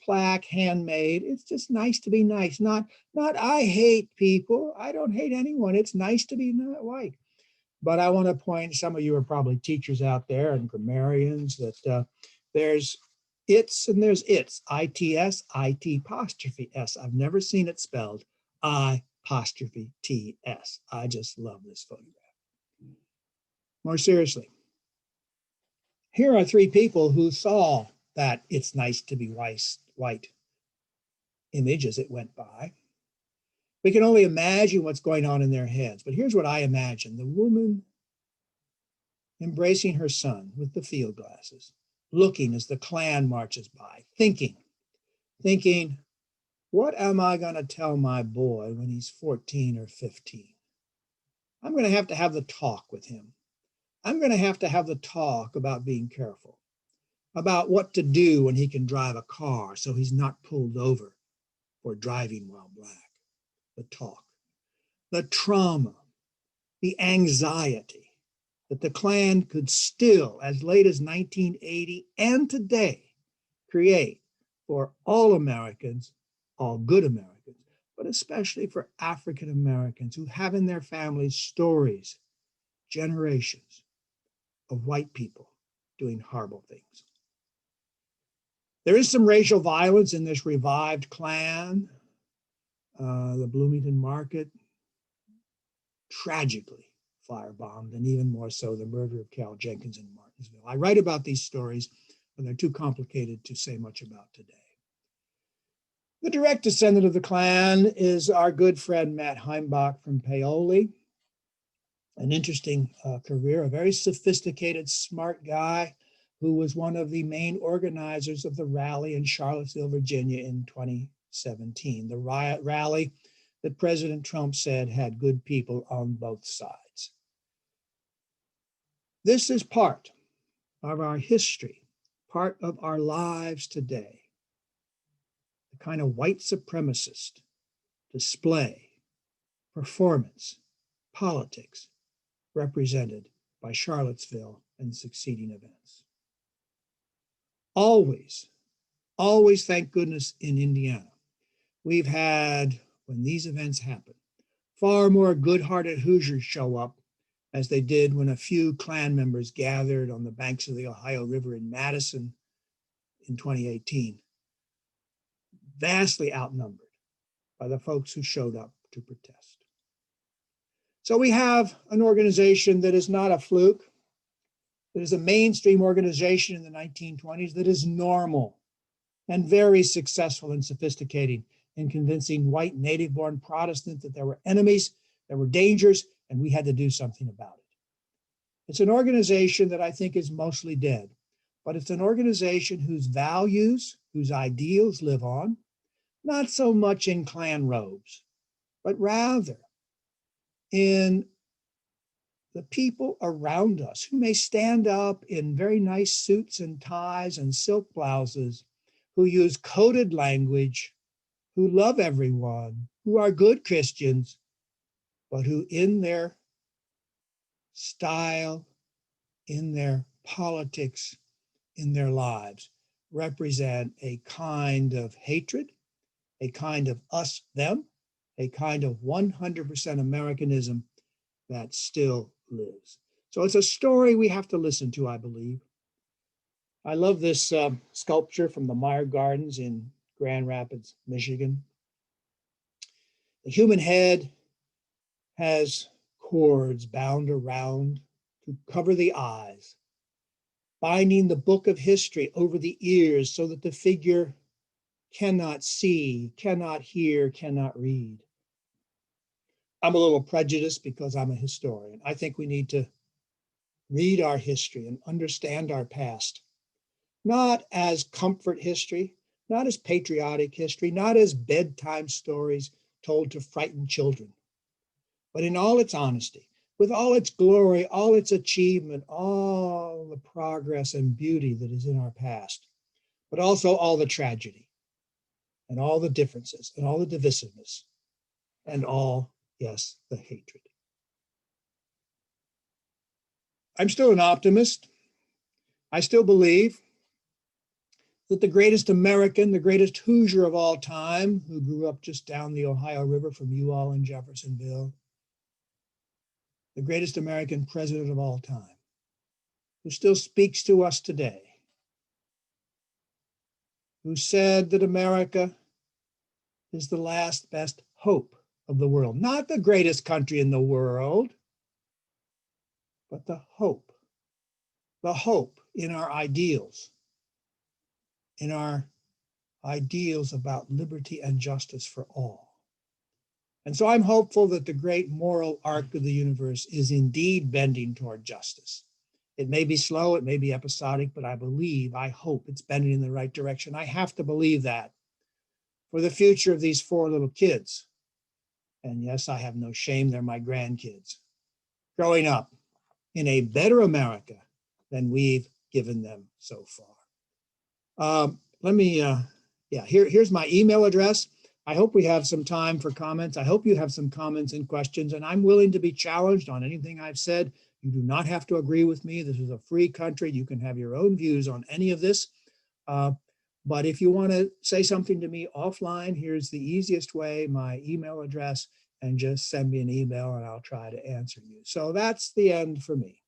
plaque, handmade, it's just nice to be nice. Not I hate people. I don't hate anyone. It's nice to be not white. But I want to point, some of you are probably teachers out there and grammarians, that there's its and there's its, I-T-S, I-T apostrophe S. I've never seen it spelled I apostrophe T-S. I just love this photograph. More seriously, here are three people who saw that it's nice to be white image as it went by. We can only imagine what's going on in their heads, but here's what I imagine. The woman embracing her son with the field glasses, looking as the Klan marches by, thinking, what am I going to tell my boy when he's 14 or 15? I'm going to have the talk with him. I'm going to have the talk about being careful, about what to do when he can drive a car so he's not pulled over for driving while black. The talk, the trauma, the anxiety that the Klan could still, as late as 1980 and today, create for all Americans, all good Americans, but especially for African Americans who have in their families stories, generations of white people doing horrible things. There is some racial violence in this revived Klan. The Bloomington market, tragically firebombed, and even more so the murder of Cal Jenkins in Martinsville. I write about these stories, but they're too complicated to say much about today. The direct descendant of the Klan is our good friend Matt Heimbach from Paoli. An interesting career, a very sophisticated, smart guy who was one of the main organizers of the rally in Charlottesville, Virginia in 2017, the rally that President Trump said had good people on both sides. This is part of our history, part of our lives today. The kind of white supremacist display, performance, politics represented by Charlottesville and succeeding events. Always, thank goodness, in Indiana, we've had, when these events happen, far more good-hearted Hoosiers show up as they did when a few Klan members gathered on the banks of the Ohio River in Madison in 2018, vastly outnumbered by the folks who showed up to protest. So we have an organization that is not a fluke, that is a mainstream organization in the 1920s that is normal and very successful and sophisticated in convincing white native-born Protestants that there were enemies, there were dangers, and we had to do something about it. It's an organization that I think is mostly dead, but it's an organization whose values, whose ideals live on, not so much in Klan robes, but rather in the people around us who may stand up in very nice suits and ties and silk blouses, who use coded language, who love everyone, who are good Christians, but who in their style, in their politics, in their lives, represent a kind of hatred, a kind of us, them, a kind of 100% Americanism that still lives. So it's a story we have to listen to, I believe. I love this sculpture from the Meyer Gardens in Grand Rapids, Michigan. The human head has cords bound around to cover the eyes, binding the book of history over the ears so that the figure cannot see, cannot hear, cannot read. I'm a little prejudiced because I'm a historian. I think we need to read our history and understand our past, not as comfort history, not as patriotic history, not as bedtime stories told to frighten children, but in all its honesty, with all its glory, all its achievement, all the progress and beauty that is in our past, but also all the tragedy and all the differences and all the divisiveness and all, yes, the hatred. I'm still an optimist. I still believe that the greatest American, the greatest Hoosier of all time, who grew up just down the Ohio River from you all in Jeffersonville, the greatest American president of all time, who still speaks to us today, who said that America is the last best hope of the world. Not the greatest country in the world, but the hope in our ideals, in our ideals about liberty and justice for all. And so I'm hopeful that the great moral arc of the universe is indeed bending toward justice. It may be slow, it may be episodic, but I hope it's bending in the right direction. I have to believe that for the future of these 4 little kids. And yes, I have no shame, they're my grandkids, growing up in a better America than we've given them so far. Here's my email address. I hope we have some time for comments. I hope you have some comments and questions, and I'm willing to be challenged on anything I've said. You do not have to agree with me. This is a free country. You can have your own views on any of this. But if you want to say something to me offline, here's the easiest way, my email address, and just send me an email and I'll try to answer you. So that's the end for me.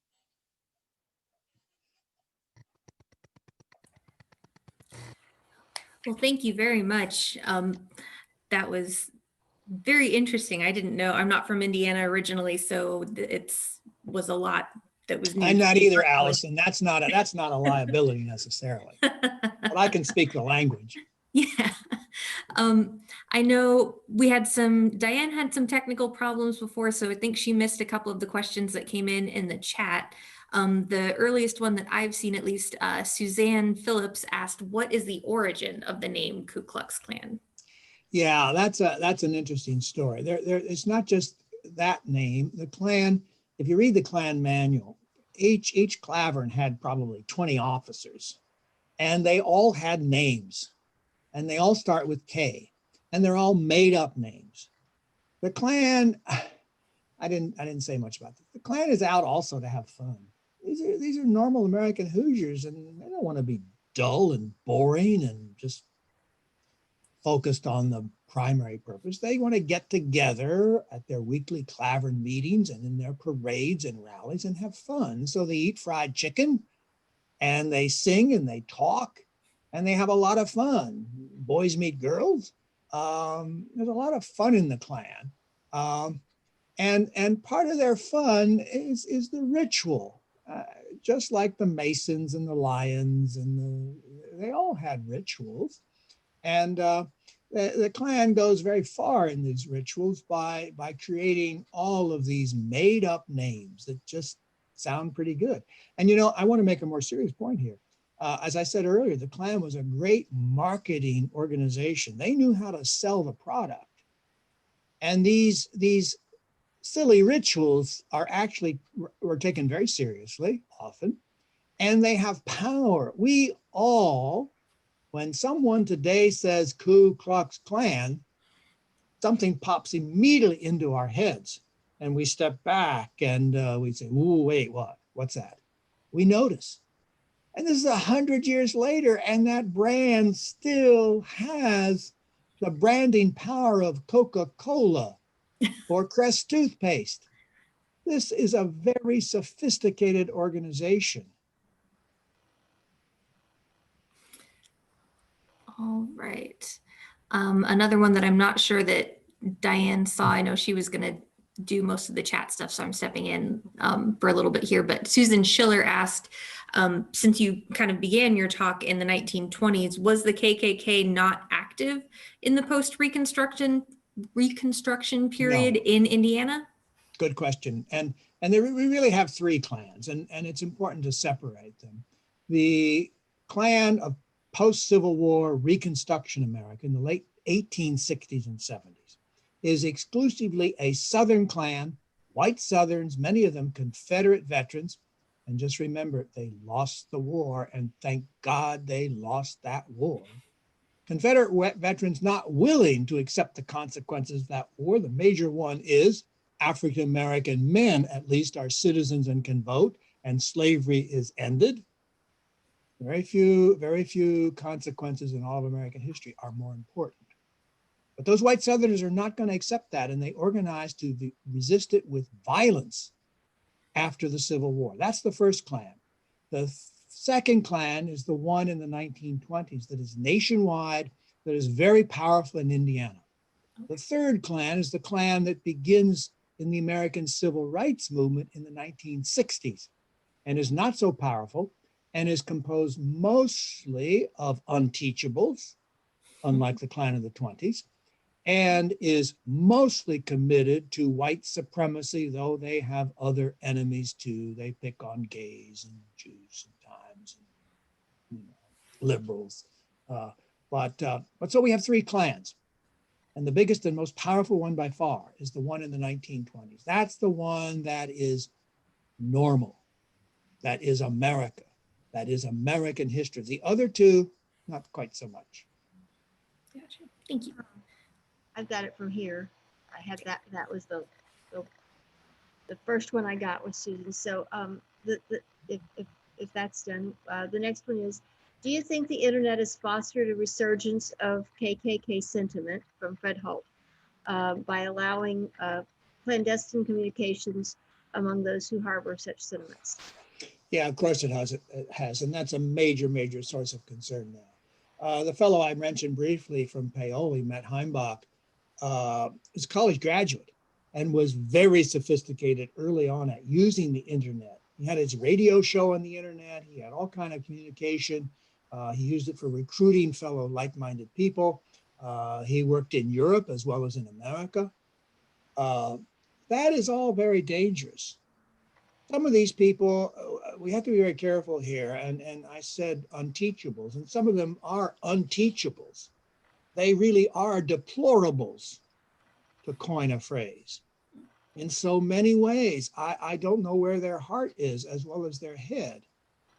Well, thank you very much. That was very interesting. I didn't know. I'm not from Indiana originally, so was a lot that was new. I'm not either, Allison. That's not a liability necessarily, but I can speak the language. Yeah. I know Diane had some technical problems before, so I think she missed a couple of the questions that came in the chat. The earliest one that I've seen, at least, Suzanne Phillips asked, what is the origin of the name Ku Klux Klan? Yeah, that's an interesting story. It's not just that name. The Klan, if you read the Klan manual, each Clavern had probably 20 officers, and they all had names, and they all start with K, and they're all made up names. The Klan, I didn't say much about this. The Klan is out also to have fun. These are normal American Hoosiers, and they don't want to be dull and boring and just focused on the primary purpose. They want to get together at their weekly Clavern meetings and in their parades and rallies and have fun. So they eat fried chicken and they sing and they talk and they have a lot of fun. Boys meet girls. There's a lot of fun in the Klan. And part of their fun is the ritual. Just like the Masons and the Lions, and they all had rituals. And the Klan goes very far in these rituals by creating all of these made up names that just sound pretty good. And I want to make a more serious point here. As I said earlier, the Klan was a great marketing organization. They knew how to sell the product. And these silly rituals were taken very seriously often, and they have power. We all, when someone today says Ku Klux Klan, something pops immediately into our heads, and we step back and we say, "Ooh, wait, what? What's that?" We notice. And this is 100 years later, and that brand still has the branding power of Coca-Cola or Crest toothpaste. This is a very sophisticated organization. All right. Another one that I'm not sure that Diane saw. I know she was going to do most of the chat stuff, so I'm stepping in for a little bit here. But Susan Schiller asked, since you kind of began your talk in the 1920s, was the KKK not active in the post-Reconstruction period in Indiana? Good question. And we really have 3 clans, and it's important to separate them. The Klan of post-Civil War Reconstruction America in the late 1860s and 70s. is exclusively a Southern Klan, white Southerns, many of them Confederate veterans. And just remember, they lost the war, and thank God they lost that war. Confederate veterans not willing to accept the consequences of that war. The major one is African-American men, at least, are citizens and can vote, and slavery is ended. Very few consequences in all of American history are more important. But those white Southerners are not going to accept that, and they organized to resist it with violence after the Civil War. That's the first Klan. The second Klan is the one in the 1920s that is nationwide, that is very powerful in Indiana. The third Klan is the Klan that begins in the American Civil Rights Movement in the 1960s and is not so powerful and is composed mostly of unteachables, unlike the Klan of the 20s, and is mostly committed to white supremacy, though they have other enemies too. They pick on gays and Jews sometimes, and, liberals. But so we have three clans. And the biggest and most powerful one by far is the one in the 1920s. That's the one that is normal. That is America. That is American history. The other two, not quite so much. Gotcha. Thank you. I've got it from here. I had that. That was the first one I got with Susan. So if that's done, the next one is: do you think the internet has fostered a resurgence of KKK sentiment, from Fred Holt, by allowing clandestine communications among those who harbor such sentiments? Yeah, of course it has, and that's a major source of concern now. The fellow I mentioned briefly from Paoli, Matt Heimbach, is a college graduate and was very sophisticated early on at using the internet. He had his radio show on the internet. He had all kind of communication. He used it for recruiting fellow like-minded people. He worked in Europe as well as in America. That is all very dangerous. Some of these people, we have to be very careful here. And I said unteachables, and some of them are unteachables. They really are deplorables, to coin a phrase. In so many ways, I don't know where their heart is as well as their head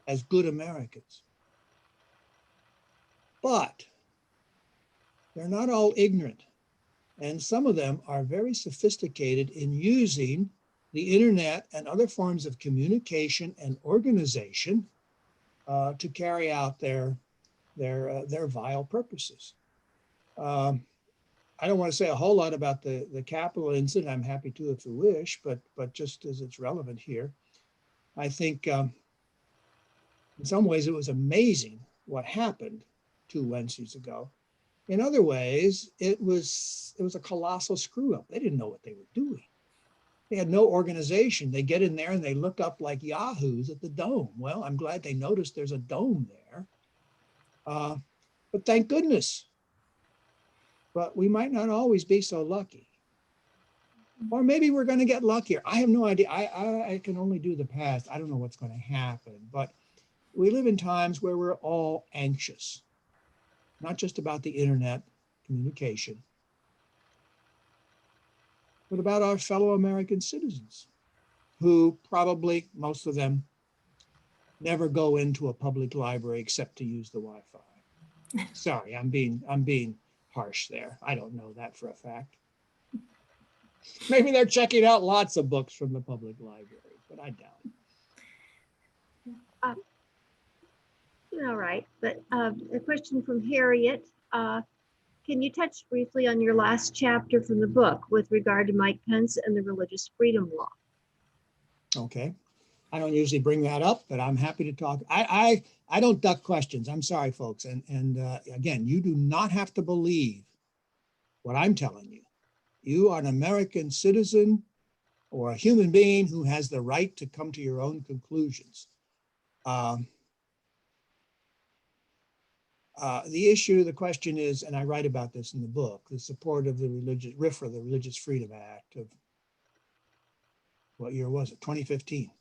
as good Americans. But they're not all ignorant. And some of them are very sophisticated in using the internet and other forms of communication and organization to carry out their vile purposes. I don't want to say a whole lot about the Capitol incident. I'm happy to if you wish, but just as it's relevant here, I think in some ways it was amazing what happened 2 Wednesdays ago. In other ways, it was a colossal screw up. They didn't know what they were doing. They had no organization. They get in there and they look up like yahoos at the dome. Well, I'm glad they noticed there's a dome there. But thank goodness. But we might not always be so lucky. Or maybe we're going to get luckier. I have no idea. I can only do the past. I don't know what's going to happen. But we live in times where we're all anxious, not just about the internet communication, but about our fellow American citizens who probably, most of them, never go into a public library except to use the Wi-Fi. Sorry, I'm being harsh there. I don't know that for a fact. Maybe they're checking out lots of books from the public library, but I doubt it. All right, but a question from Harriet. Can you touch briefly on your last chapter from the book with regard to Mike Pence and the religious freedom law? Okay. I don't usually bring that up, but I'm happy to talk. I don't duck questions. I'm sorry, folks. And again, you do not have to believe what I'm telling you. You are an American citizen or a human being who has the right to come to your own conclusions. The question is, and I write about this in the book, the support of the RFRA, the Religious Freedom Act of, what year was it? 2015.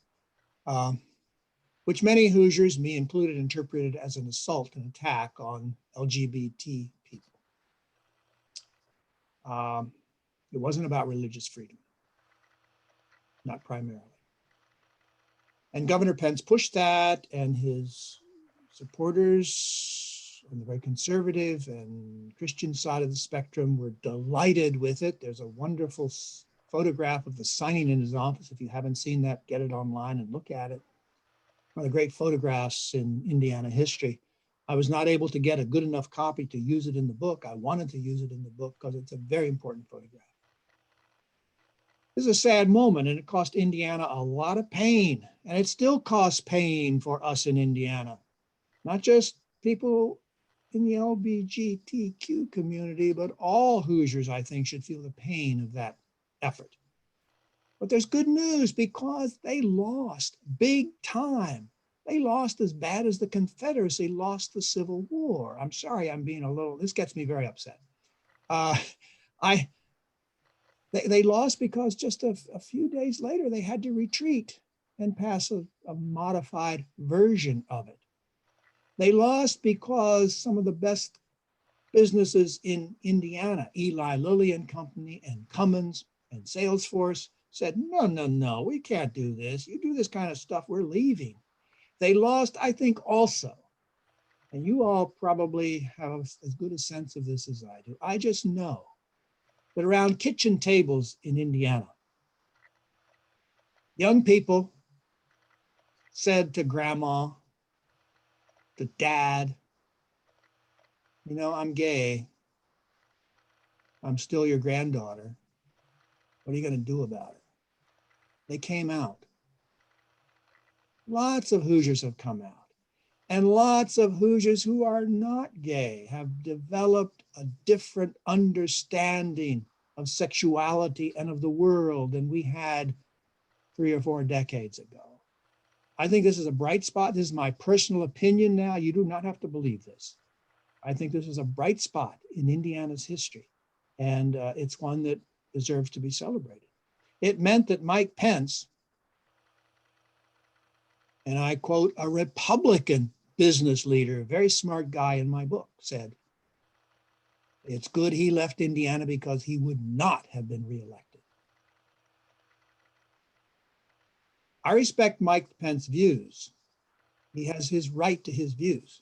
Which many Hoosiers, me included, interpreted as an assault and attack on LGBT people. It It wasn't about religious freedom, not primarily. And Governor Pence pushed that, and his supporters on the very conservative and Christian side of the spectrum were delighted with it. There's a wonderful photograph of the signing in his office. If you haven't seen that, get it online and look at it. One of the great photographs in Indiana history. I was not able to get a good enough copy to use it in the book. I wanted to use it in the book because it's a very important photograph. This is a sad moment, and it cost Indiana a lot of pain, and it still costs pain for us in Indiana, not just people in the LGBTQ community, but all Hoosiers, I think, should feel the pain of that effort. But there's good news because they lost big time. They lost as bad as the Confederacy lost the Civil War. I'm sorry, I'm being a little, this gets me very upset. They lost because just a few days later, they had to retreat and pass a modified version of it. They lost because some of the best businesses in Indiana, Eli Lilly and Company and Cummins and Salesforce, said, no, we can't do this. You do this kind of stuff, we're leaving. They lost, I think, also, and you all probably have as good a sense of this as I do. I just know that around kitchen tables in Indiana, young people said to grandma, to dad, you know, I'm gay. I'm still your granddaughter. What are you going to do about it? They came out. Lots of Hoosiers have come out. And lots of Hoosiers who are not gay have developed a different understanding of sexuality and of the world than we had 3 or 4 decades ago. I think this is a bright spot. This is my personal opinion now. You do not have to believe this. I think this is a bright spot in Indiana's history, and it's one that deserves to be celebrated. It meant that Mike Pence, and I quote, a Republican business leader, a very smart guy in my book, said, it's good he left Indiana because he would not have been reelected. I respect Mike Pence's views. He has his right to his views.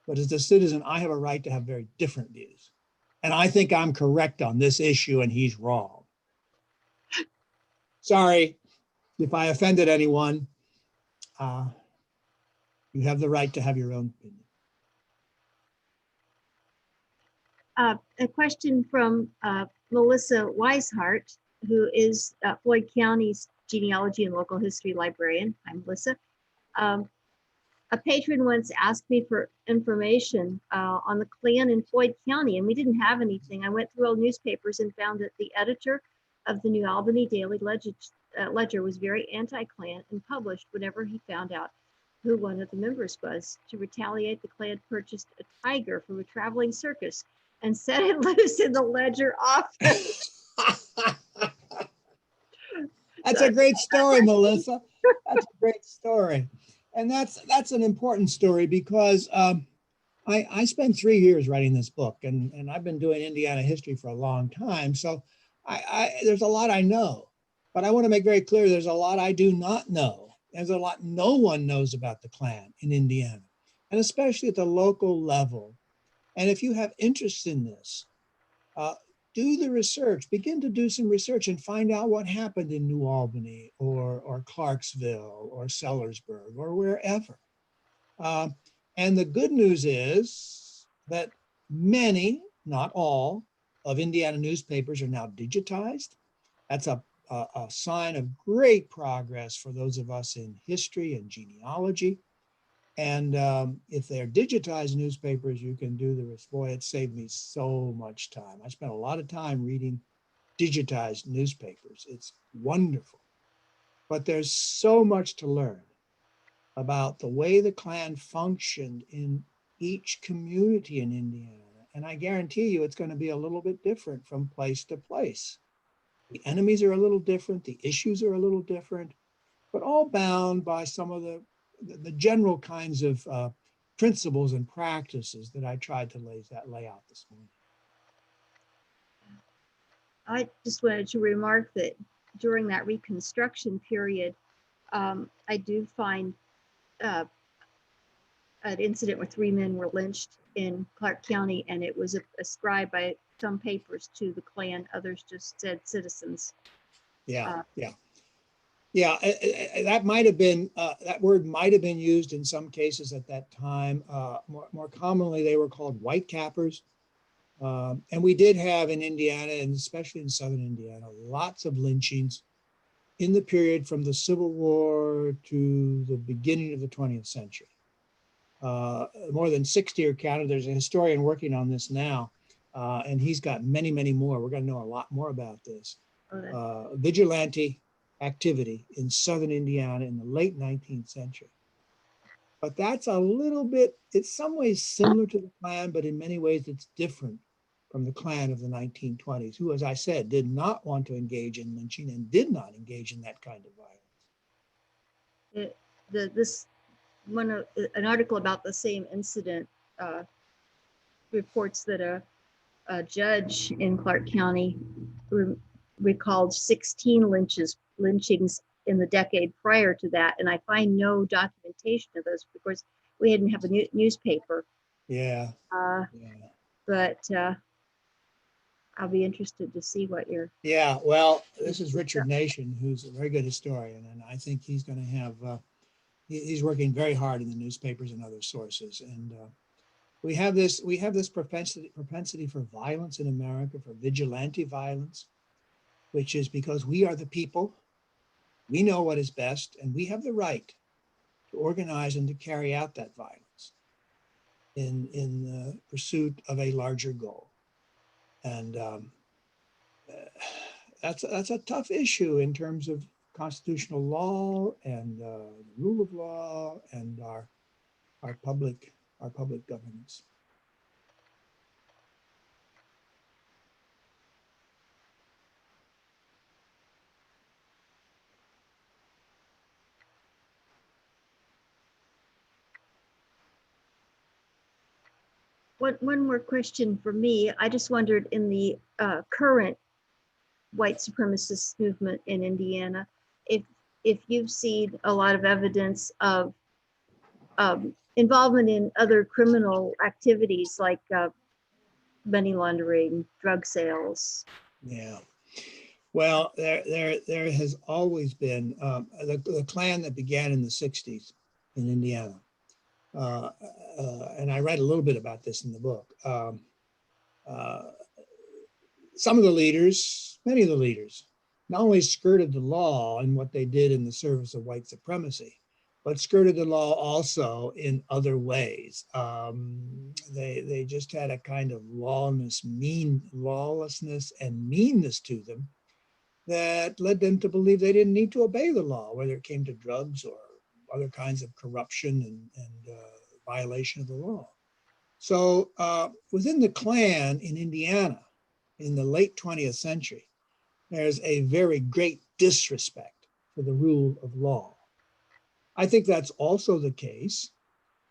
But as a citizen, I have a right to have very different views. And I think I'm correct on this issue and he's wrong. Sorry if I offended anyone. You have the right to have your own opinion. A question from Melissa Weishart, who is Floyd County's genealogy and local history librarian. I'm Melissa. A patron once asked me for information on the Klan in Floyd County, and we didn't have anything. I went through old newspapers and found that the editor of the New Albany Daily Ledger was very anti-Klan and published whenever he found out who one of the members was. To retaliate, the Klan purchased a tiger from a traveling circus and set it loose in the Ledger office. That's a great story, Melissa. That's a great story. And that's an important story because I spent 3 years writing this book, and I've been doing Indiana history for a long time. So there's a lot I know, but I want to make very clear there's a lot I do not know. There's a lot no one knows about the Klan in Indiana, and especially at the local level. And if you have interest in this, do the research, begin to do some research and find out what happened in New Albany or Clarksville or Sellersburg or wherever. And the good news is that many, not all, of Indiana newspapers are now digitized. That's a sign of great progress for those of us in history and genealogy. And if they're digitized newspapers, you can do the, boy, it saved me so much time. I spent a lot of time reading digitized newspapers. It's wonderful. But there's so much to learn about the way the Klan functioned in each community in Indiana. And I guarantee you it's going to be a little bit different from place to place. The enemies are a little different, the issues are a little different, but all bound by some of the general kinds of principles and practices that I tried to lay out this morning. I just wanted to remark that during that Reconstruction period, I do find an incident where 3 men were lynched in Clark County, and it was ascribed by some papers to the Klan. Others just said citizens. Yeah, yeah. Yeah, that might have been, that word might have been used in some cases at that time. More commonly, they were called white cappers. And we did have in Indiana, and especially in Southern Indiana, lots of lynchings in the period from the Civil War to the beginning of the 20th century. More than 60 are counted. There's a historian working on this now, and he's got many, many more. We're going to know a lot more about this. Vigilante activity in Southern Indiana in the late 19th century. But that's a little bit, it's some ways similar to the Klan, but in many ways it's different from the Klan of the 1920s, who, as I said, did not want to engage in lynching and did not engage in that kind of violence. An article about the same incident reports that a judge in Clark County recalled 16 lynchings in the decade prior to that, and I find no documentation of those because we didn't have a newspaper. Yeah. But I'll be interested to see what you're. Yeah, well, this is Richard Nation, who's a very good historian, and I think he's going to have. He's working very hard in the newspapers and other sources, and we have this propensity for violence in America, for vigilante violence, which is because we are the people, we know what is best, and we have the right to organize and to carry out that violence in the pursuit of a larger goal. And that's a tough issue in terms of constitutional law and the rule of law and our public governance. One more question for me. I just wondered, in the current white supremacist movement in Indiana, if you've seen a lot of evidence of involvement in other criminal activities like money laundering, drug sales. Yeah. Well, there has always been the Klan that began in the 60s in Indiana. And I read a little bit about this in the book. Some of the leaders, many of the leaders, not only skirted the law in what they did in the service of white supremacy, but skirted the law also in other ways. They just had a kind of lawlessness and meanness to them that led them to believe they didn't need to obey the law, whether it came to drugs or other kinds of corruption and violation of the law. So within the Klan in Indiana in the late 20th century, there's a very great disrespect for the rule of law. I think that's also the case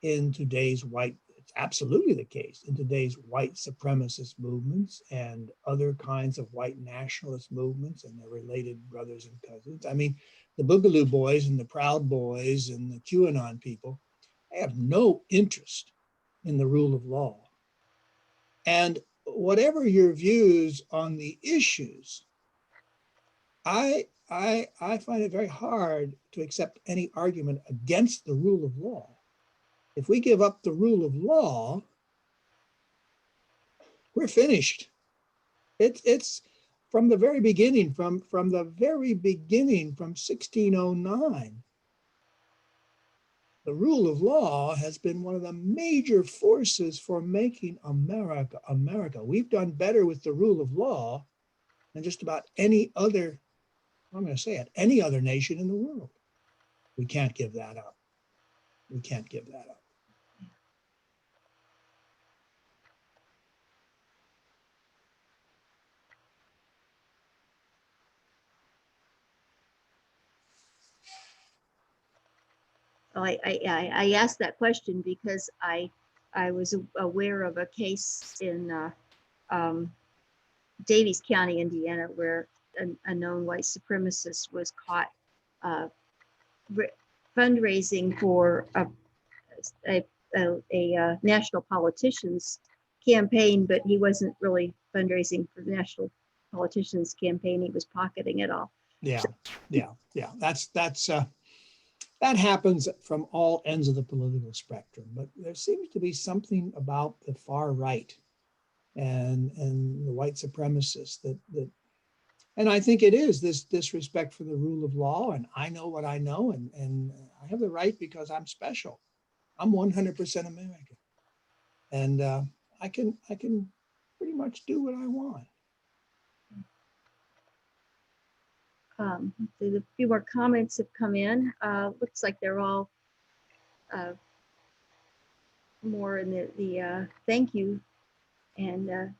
in today's it's absolutely the case in today's white supremacist movements and other kinds of white nationalist movements and their related brothers and cousins. I mean, the Boogaloo Boys and the Proud Boys and the QAnon people, they have no interest in the rule of law. And whatever your views on the issues, I find it very hard to accept any argument against the rule of law. If we give up the rule of law, we're finished. It's from the very beginning, from 1609. The rule of law has been one of the major forces for making America America. We've done better with the rule of law than just about any other, I'm going to say it, any other nation in the world. We can't give that up. We can't give that up. I asked that question because I was aware of a case in Davies County, Indiana, where a known white supremacist was caught fundraising for a national politician's campaign, but he wasn't really fundraising for the national politician's campaign. He was pocketing it all. Yeah. That happens from all ends of the political spectrum, but there seems to be something about the far right and the white supremacists that and I think it is this disrespect for the rule of law, and I know what I know, and I have the right because I'm special. I'm 100% American, and I can pretty much do what I want. A few more comments have come in. Looks like they're all more in the thank you and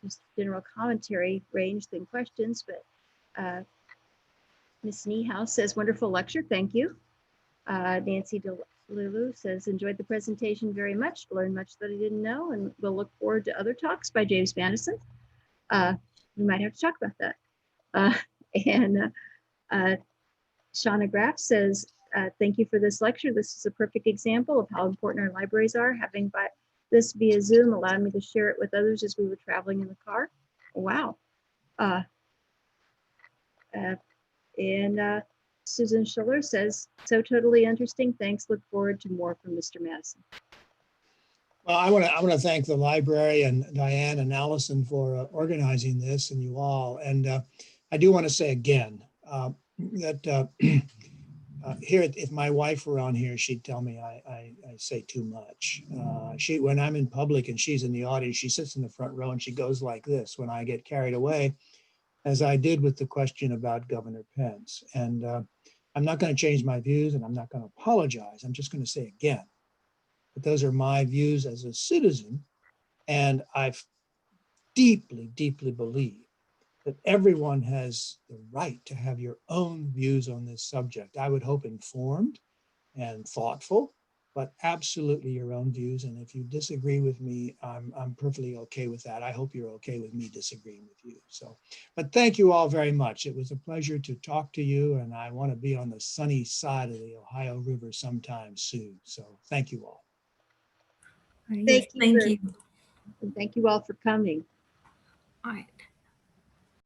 just general commentary range than questions. But Ms. Niehaus says, wonderful lecture, thank you. Nancy DeLulu says, enjoyed the presentation very much, learned much that I didn't know, and we'll look forward to other talks by James Madison. We might have to talk about that. And Shauna Graff says, thank you for this lecture. This is a perfect example of how important our libraries are. Having this via Zoom allowed me to share it with others as we were traveling in the car. Wow. And Susan Schiller says, so totally interesting. Thanks. Look forward to more from Mr. Madison. Well, I want to thank the library and Diane and Allison for organizing this, and you all. And I do want to say again that here, if my wife were on here, she'd tell me I say too much. When I'm in public and she's in the audience, she sits in the front row and she goes like this when I get carried away, as I did with the question about Governor Pence. And I'm not going to change my views, and I'm not going to apologize. I'm just going to say again, but those are my views as a citizen. And I deeply, deeply believe that everyone has the right to have your own views on this subject. I would hope informed and thoughtful, but absolutely your own views. And if you disagree with me, I'm perfectly okay with that. I hope you're okay with me disagreeing with you. So, but thank you all very much. It was a pleasure to talk to you, and I want to be on the sunny side of the Ohio River sometime soon. So thank you all. Yes, thank you. And thank you all for coming. All right.